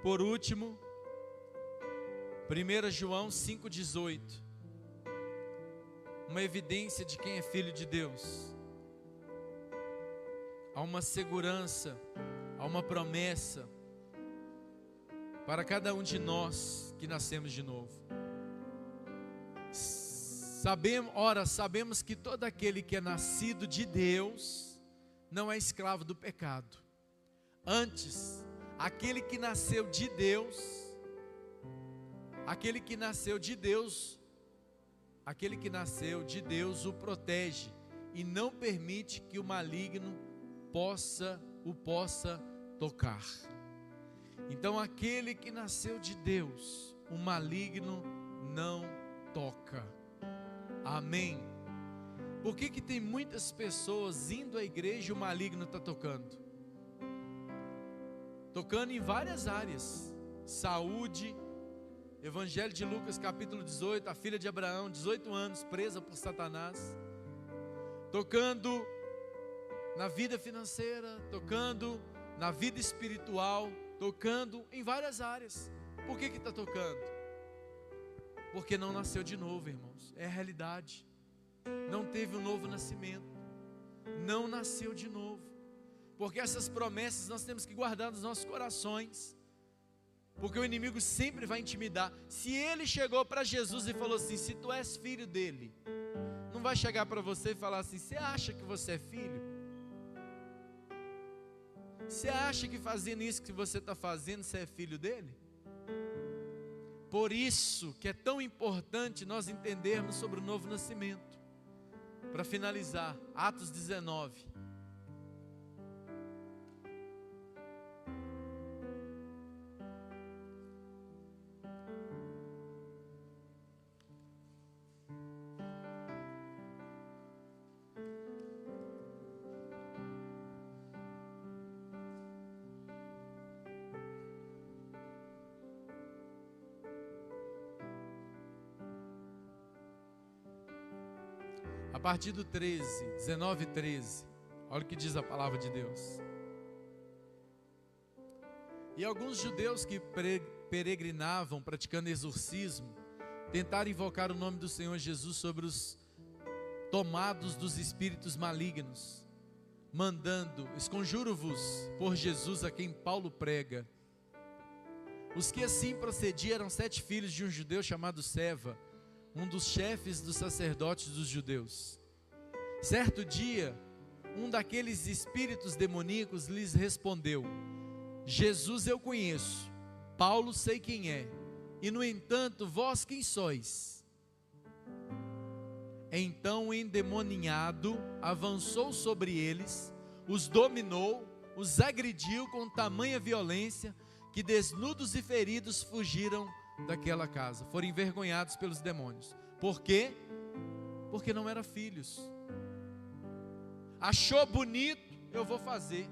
Por último, 1 João 5,18. Uma evidência de quem é filho de Deus. Há uma segurança, há uma promessa para cada um de nós que nascemos de novo. Sabemos que todo aquele que é nascido de Deus não é escravo do pecado. Antes, aquele que nasceu de Deus, o protege e não permite que o maligno o possa tocar. Então, aquele que nasceu de Deus, o maligno não toca. Amém. Por que tem muitas pessoas indo à igreja e o maligno está tocando? Tocando em várias áreas: saúde. Evangelho de Lucas capítulo 18, a filha de Abraão, 18 anos, presa por Satanás. Tocando na vida financeira, tocando na vida espiritual, tocando em várias áreas. Por que está tocando? Porque não nasceu de novo, irmãos. É a realidade. Não teve um novo nascimento. Não nasceu de novo. Porque essas promessas nós temos que guardar nos nossos corações. Porque o inimigo sempre vai intimidar. Se ele chegou para Jesus e falou assim: se tu és filho dele, não vai chegar para você e falar assim: você acha que você é filho? Você acha que fazendo isso que você está fazendo, você é filho dele? Por isso que é tão importante nós entendermos sobre o novo nascimento. Para finalizar, Atos 19. A partir do 19 e 13, olha o que diz a palavra de Deus. E alguns judeus que peregrinavam praticando exorcismo, tentaram invocar o nome do Senhor Jesus sobre os tomados dos espíritos malignos, mandando: esconjuro-vos por Jesus a quem Paulo prega. Os que assim procediam eram 7 filhos de um judeu chamado Seva, um dos chefes dos sacerdotes dos judeus. Certo dia, um daqueles espíritos demoníacos lhes respondeu: Jesus eu conheço, Paulo sei quem é, e no entanto vós quem sois? Então o endemoniado avançou sobre eles, os dominou, os agrediu com tamanha violência, que desnudos e feridos fugiram daquela casa, foram envergonhados pelos demônios. Por quê? Porque não eram filhos. Achou bonito, eu vou fazer.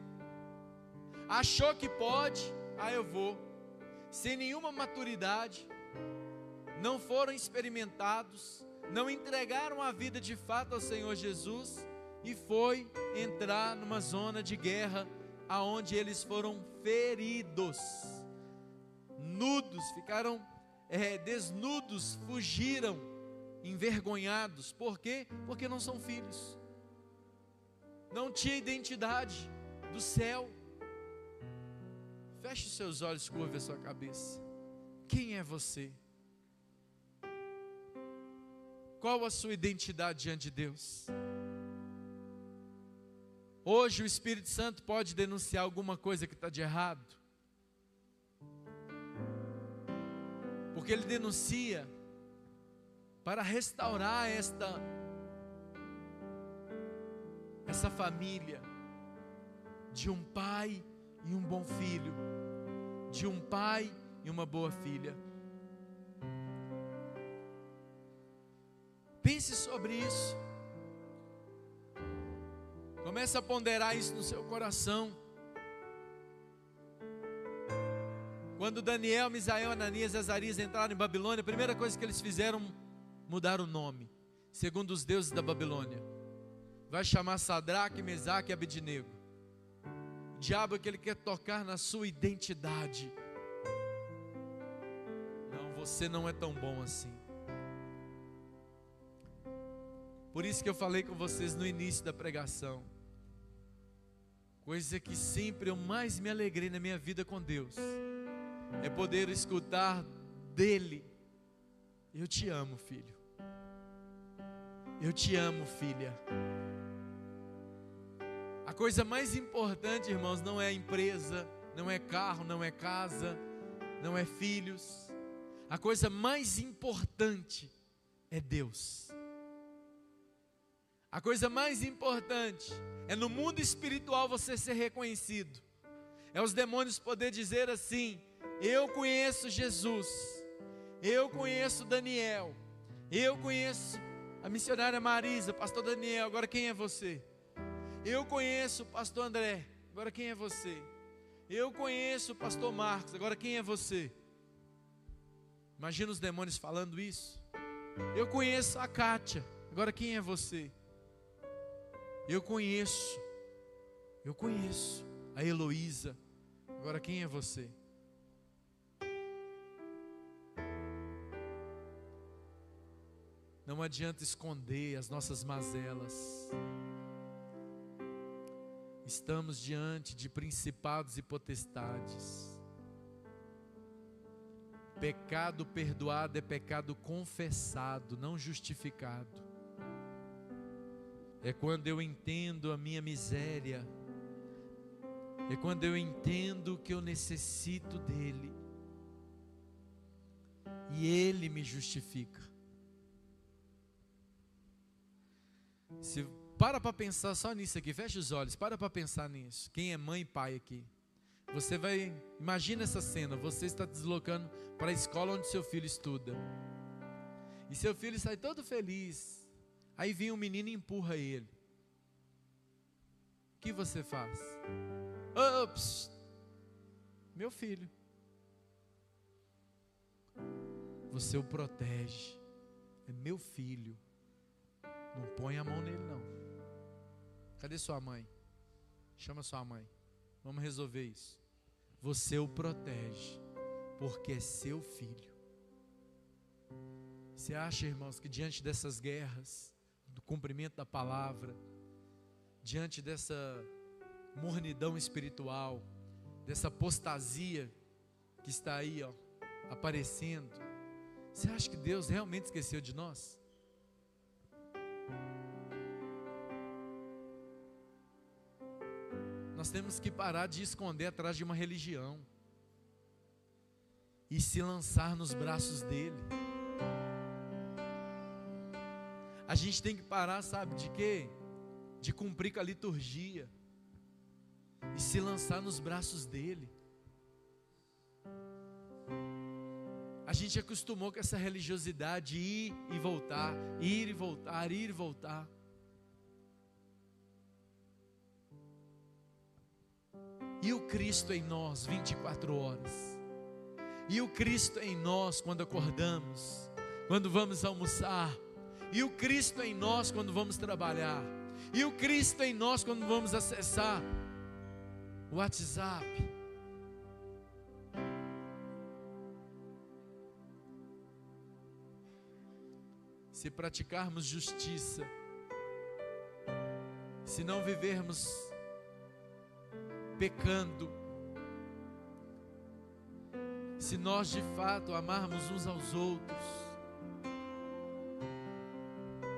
Achou que pode, eu vou. Sem nenhuma maturidade, não foram experimentados, não entregaram a vida de fato ao Senhor Jesus, e foi entrar numa zona de guerra, aonde eles foram feridos, nudos, ficaram desnudos, fugiram, envergonhados. Por quê? Porque não são filhos, não tinha identidade do céu. Feche os seus olhos, curve a sua cabeça. Quem é você? Qual a sua identidade diante de Deus? Hoje o Espírito Santo pode denunciar alguma coisa que está de errado, porque Ele denuncia para restaurar essa família de um pai e um bom filho, de um pai e uma boa filha. Pense sobre isso. Comece a ponderar isso no seu coração. Quando Daniel, Misael, Ananias e Azarias entraram em Babilônia, a primeira coisa que eles fizeram, mudar o nome, segundo os deuses da Babilônia. Vai chamar Sadraque, Mesaque e Abednego. O diabo é que ele quer tocar na sua identidade. Não, você não é tão bom assim. Por isso que eu falei com vocês no início da pregação. Coisa que sempre eu mais me alegrei na minha vida com Deus é poder escutar dele: eu te amo, filho. Eu te amo, filha. A coisa mais importante, irmãos, não é a empresa, não é carro, não é casa, não é filhos. A coisa mais importante é Deus. A coisa mais importante é no mundo espiritual você ser reconhecido. É os demônios poder dizer assim: eu conheço Jesus, eu conheço Daniel, eu conheço a missionária Marisa, pastor Daniel, agora quem é você? Eu conheço o pastor André, agora quem é você? Eu conheço o pastor Marcos, agora quem é você? Imagina os demônios falando isso. Eu conheço a Kátia, agora quem é você? Eu conheço a Heloísa, agora quem é você? Não adianta esconder as nossas mazelas. Estamos diante de principados e potestades. Pecado perdoado é pecado confessado, não justificado. É quando eu entendo a minha miséria. É quando eu entendo que eu necessito dele. E ele me justifica. Para pensar só nisso aqui, fecha os olhos, para pensar nisso. Quem é mãe e pai aqui? Você vai, imagina essa cena, você está deslocando para a escola onde seu filho estuda. E seu filho sai todo feliz. Aí vem um menino e empurra ele. O que você faz? Ops! Meu filho. Você o protege. É meu filho. Não põe a mão nele não. Cadê sua mãe? Chama sua mãe. Vamos resolver isso. Você o protege, porque é seu filho. Você acha, irmãos, que diante dessas guerras, do cumprimento da palavra, diante dessa mornidão espiritual, dessa apostasia que está aí, ó, aparecendo, você acha que Deus realmente esqueceu de nós? Nós temos que parar de esconder atrás de uma religião e se lançar nos braços dele. A gente tem que parar, sabe de quê? De cumprir com a liturgia e se lançar nos braços dele. A gente acostumou com essa religiosidade, ir e voltar, ir e voltar, ir e voltar. E o Cristo em nós 24 horas. E o Cristo em nós quando acordamos, quando vamos almoçar. E o Cristo em nós quando vamos trabalhar. E o Cristo em nós quando vamos acessar o WhatsApp. Se praticarmos justiça, se não vivermos pecando, se nós de fato amarmos uns aos outros,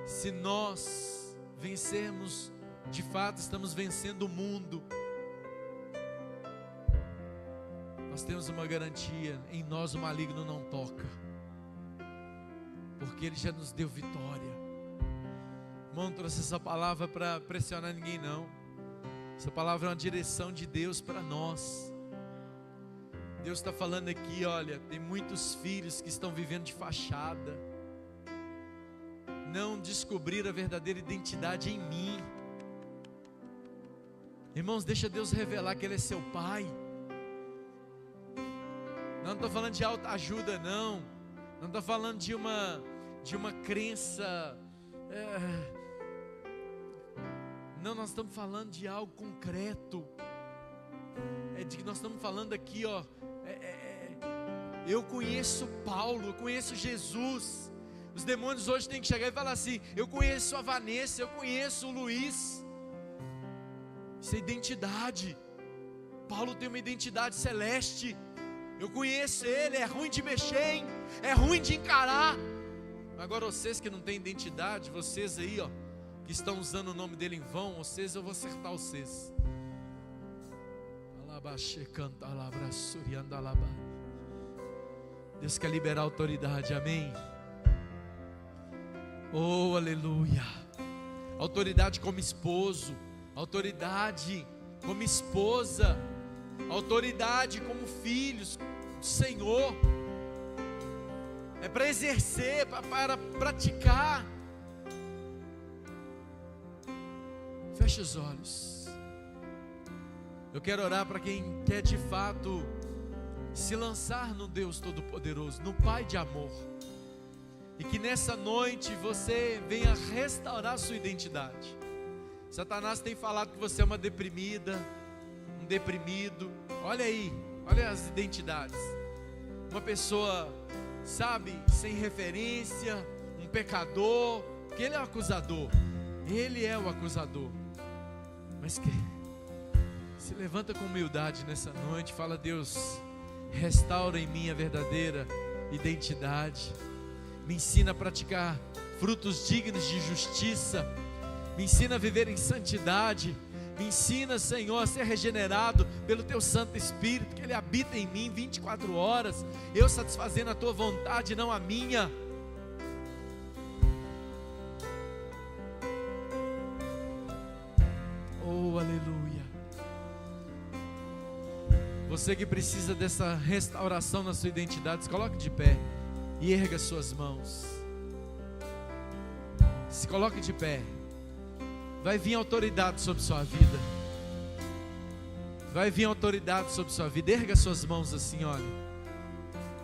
se nós vencermos, de fato estamos vencendo o mundo, nós temos uma garantia: em nós o maligno não toca, porque ele já nos deu vitória. Não trouxe essa palavra para pressionar ninguém não. Essa palavra é uma direção de Deus para nós. Deus está falando aqui, olha, tem muitos filhos que estão vivendo de fachada, não descobriram a verdadeira identidade em mim. Irmãos, deixa Deus revelar que Ele é seu Pai. Não estou falando de autoajuda não. Não estou falando de uma crença. Não, nós estamos falando de algo concreto. É de que nós estamos falando aqui, ó. Eu conheço Paulo, eu conheço Jesus. Os demônios hoje têm que chegar e falar assim: eu conheço a Vanessa, eu conheço o Luiz. Isso é identidade. Paulo tem uma identidade celeste. Eu conheço ele, é ruim de mexer, hein? É ruim de encarar. Agora vocês que não têm identidade, vocês aí, ó, que estão usando o nome dele em vão, vocês, eu vou acertar vocês. Deus quer liberar autoridade, amém? Oh, aleluia. Autoridade como esposo, autoridade como esposa, autoridade como filhos do Senhor. É para exercer, para praticar. Feche os olhos. Eu quero orar para quem quer de fato se lançar no Deus Todo-Poderoso, no Pai de amor. E que nessa noite você venha restaurar sua identidade. Satanás tem falado que você é uma deprimida, um deprimido. Olha aí, olha as identidades. Uma pessoa, sabe, sem referência, um pecador, porque ele é o acusador. Ele é o acusador. Mas que se levanta com humildade nessa noite, fala: Deus, restaura em mim a verdadeira identidade. Me ensina a praticar frutos dignos de justiça. Me ensina a viver em santidade. Me ensina, Senhor, a ser regenerado pelo Teu Santo Espírito, que Ele habita em mim 24 horas, eu satisfazendo a Tua vontade, não a minha. Oh, aleluia. Você que precisa dessa restauração na sua identidade, se coloque de pé e erga suas mãos. Se coloque de pé. Vai vir autoridade sobre sua vida. Vai vir autoridade sobre sua vida. Erga suas mãos assim, olha.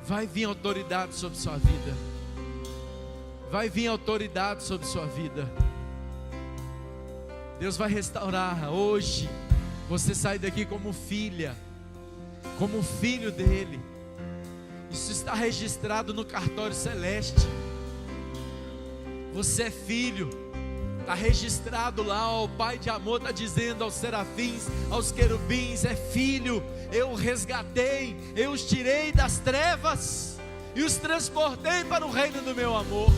Vai vir autoridade sobre sua vida. Vai vir autoridade sobre sua vida. Deus vai restaurar hoje. Você sai daqui como filha, como filho dele. Isso está registrado no cartório celeste. Você é filho. Está registrado lá, ó, o Pai de amor está dizendo aos serafins, aos querubins: é filho, eu os resgatei, eu os tirei das trevas e os transportei para o reino do meu amor.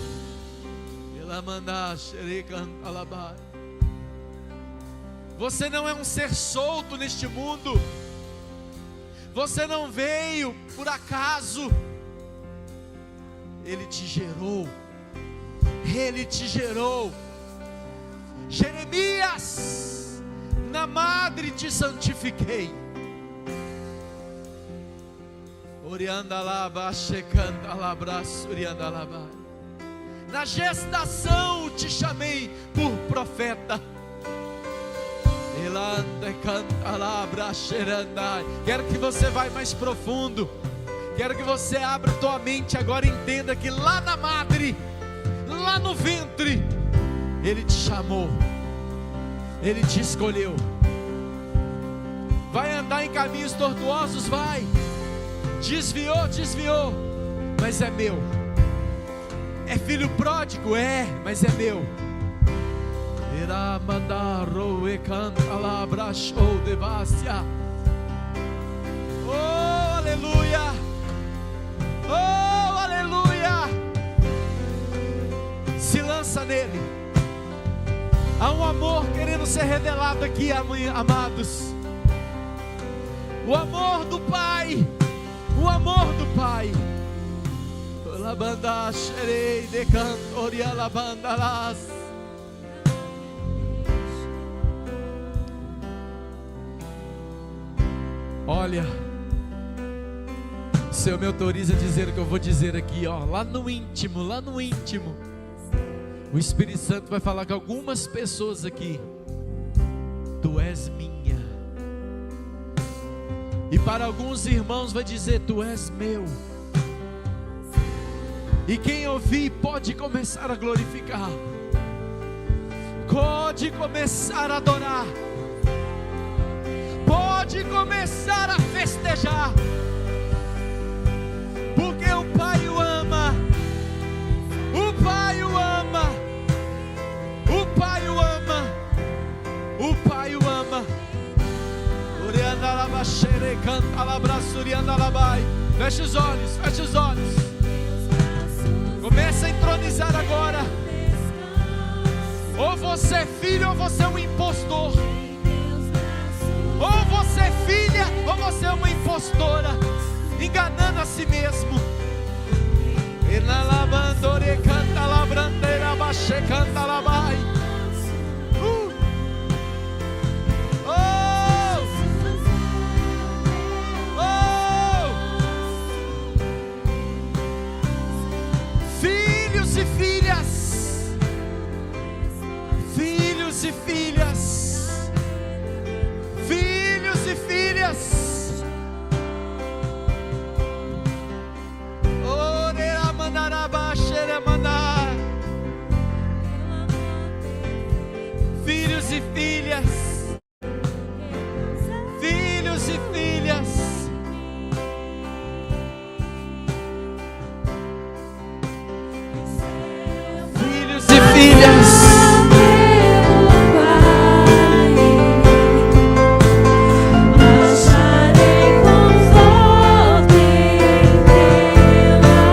Você não é um ser solto neste mundo. Você não veio por acaso. Ele te gerou. Ele te gerou. Jeremias: na madre te santifiquei. Na gestação te chamei por profeta. Quero que você vá mais profundo. Quero que você abra tua mente agora e entenda que lá na madre, lá no ventre, Ele te chamou, Ele te escolheu. Vai andar em caminhos tortuosos? Vai. Desviou, mas é meu. É filho pródigo? É, mas é meu. Oh, aleluia. Oh, aleluia. Se lança nele. Há um amor querendo ser revelado aqui, amados. O amor do Pai. O amor do Pai. Olha, o Senhor me autoriza a dizer o que eu vou dizer aqui, ó, lá no íntimo, o Espírito Santo vai falar com algumas pessoas aqui: tu és minha. E para alguns irmãos vai dizer: tu és meu. E quem ouvir pode começar a glorificar, pode começar a adorar, pode começar a festejar, porque o Pai o ama. O Pai o ama. O Pai o ama. O Pai o ama. Feche os olhos, feche os olhos. Começa a entronizar agora. Ou você é filho ou você é um impostor. Ou você é filha ou você é uma impostora, enganando a si mesmo. Filhos e filhas, filhos e filhas, filhos e filhas. Filhos e filhas, filhos e filhas, filhos e filhas.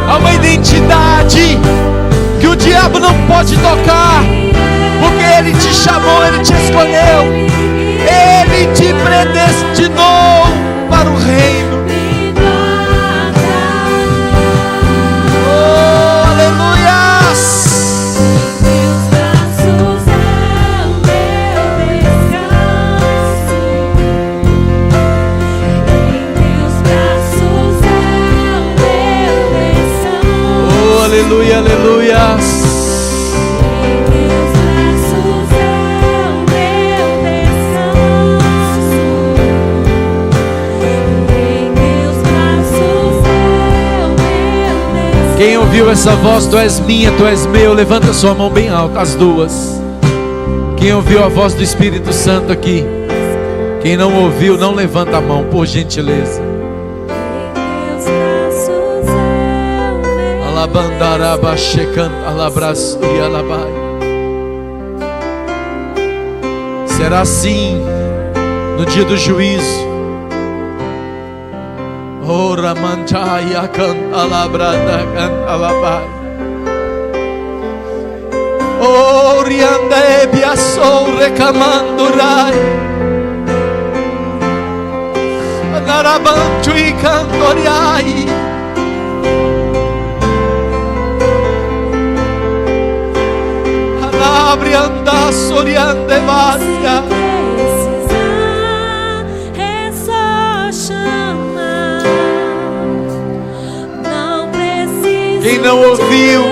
Há uma identidade que o diabo não pode tocar, porque Ele te chamou, Ele te escolheu, Ele te predestinou para o reino. Oh, aleluias! Oh, aleluia, aleluias! Quem ouviu essa voz, tu és minha, tu és meu, levanta sua mão bem alta, as duas. Quem ouviu a voz do Espírito Santo aqui? Quem não ouviu, não levanta a mão, por gentileza. Alabandaraba checando, alabraço e alabai. Será assim no dia do juízo. Ora manchaya can alabrada can alabai. Oriande biaso recamandurai. Anarabanchu cantoriai. Anabrianda soriande vasia. Quem não ouviu,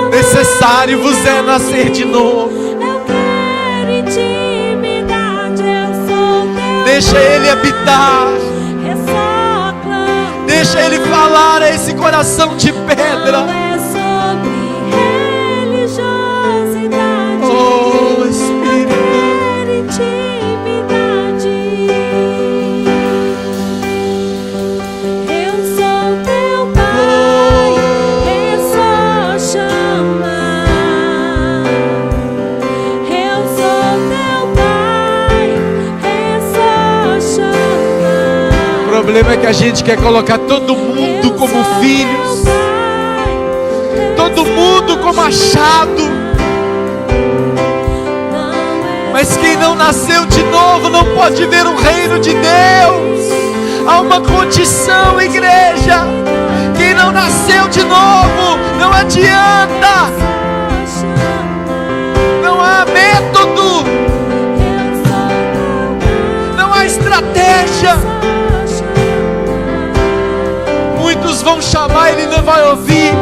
necessário vos é nascer de novo. Eu quero intimidade, eu sou teu. Deixa Ele habitar. Deixa Ele falar a esse coração de pedra. Não é sobre religiosidade. Oh, Espírito. Eu quero intimidade. Eu sou teu Pai. É só chamar. Eu sou teu Pai. É só chamar. O problema é que a gente quer colocar todo mundo como filhos, todo mundo como achado. Mas quem não nasceu de novo não pode ver o reino de Deus. Há uma condição, igreja. Quem não nasceu de novo, não adianta. Não há método, não há estratégia. Muitos vão chamar, Ele não vai ouvir.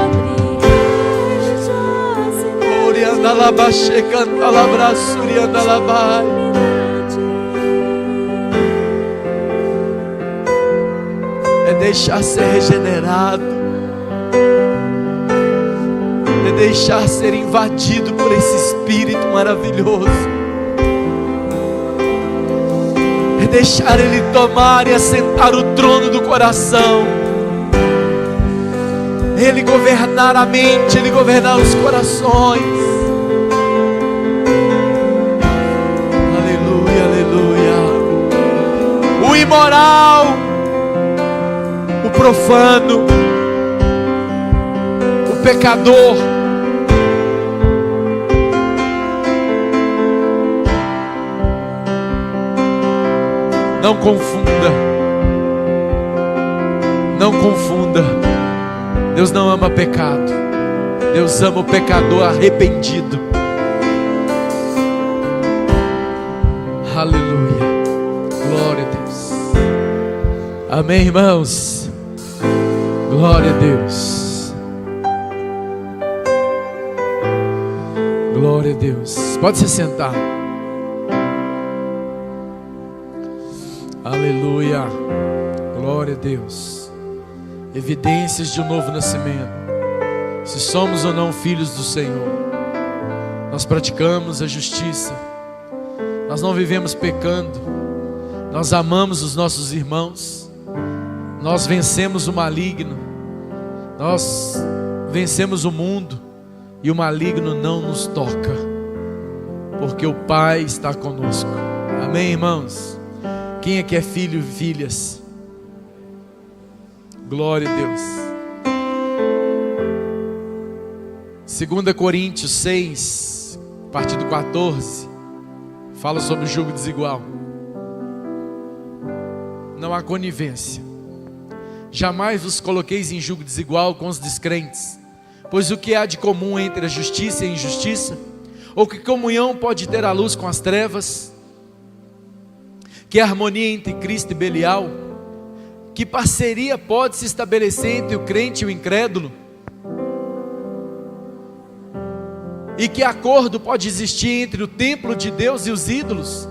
É deixar ser regenerado, é deixar ser invadido por esse Espírito maravilhoso, é deixar Ele tomar e assentar o trono do coração, Ele governar a mente, Ele governar os corações. Aleluia, aleluia. O imoral, o profano, o pecador, Não confunda. Não confunda. Deus não ama pecado. Deus ama o pecador arrependido. Aleluia. Glória a Deus. Amém, irmãos. Glória a Deus. Glória a Deus. Pode se sentar. Aleluia. Glória a Deus. Evidências de um novo nascimento. Se somos ou não filhos do Senhor, nós praticamos a justiça, nós não vivemos pecando, nós amamos os nossos irmãos, nós vencemos o maligno, nós vencemos o mundo e o maligno não nos toca, porque o Pai está conosco. Amém, irmãos? Quem é que é filho e filhas? Glória a Deus. 2 Coríntios 6, a partir do 14, fala sobre o jugo desigual. Não há conivência. Jamais vos coloqueis em jugo desigual com os descrentes. Pois o que há de comum entre a justiça e a injustiça? Ou que comunhão pode ter a luz com as trevas? Que harmonia entre Cristo e Belial? Que parceria pode se estabelecer entre o crente e o incrédulo? E que acordo pode existir entre o templo de Deus e os ídolos?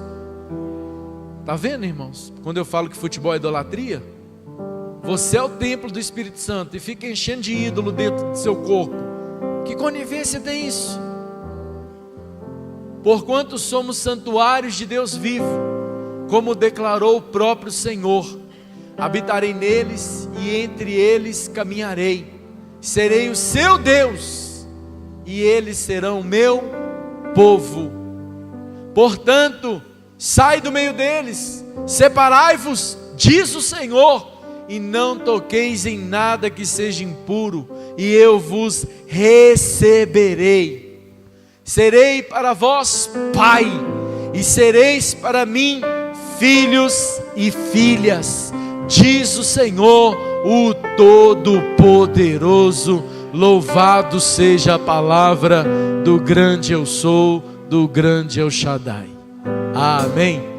Está vendo, irmãos? Quando eu falo que futebol é idolatria, você é o templo do Espírito Santo e fica enchendo de ídolo dentro do seu corpo. Que conivência tem isso? Porquanto somos santuários de Deus vivo, como declarou o próprio Senhor: habitarei neles e entre eles caminharei, serei o seu Deus e eles serão o meu povo. Portanto, sai do meio deles, separai-vos, diz o Senhor, e não toqueis em nada que seja impuro, e eu vos receberei. Serei para vós pai, e sereis para mim filhos e filhas, diz o Senhor, o Todo-Poderoso. Louvado seja a palavra do grande eu sou, do grande El Shaddai. Amém.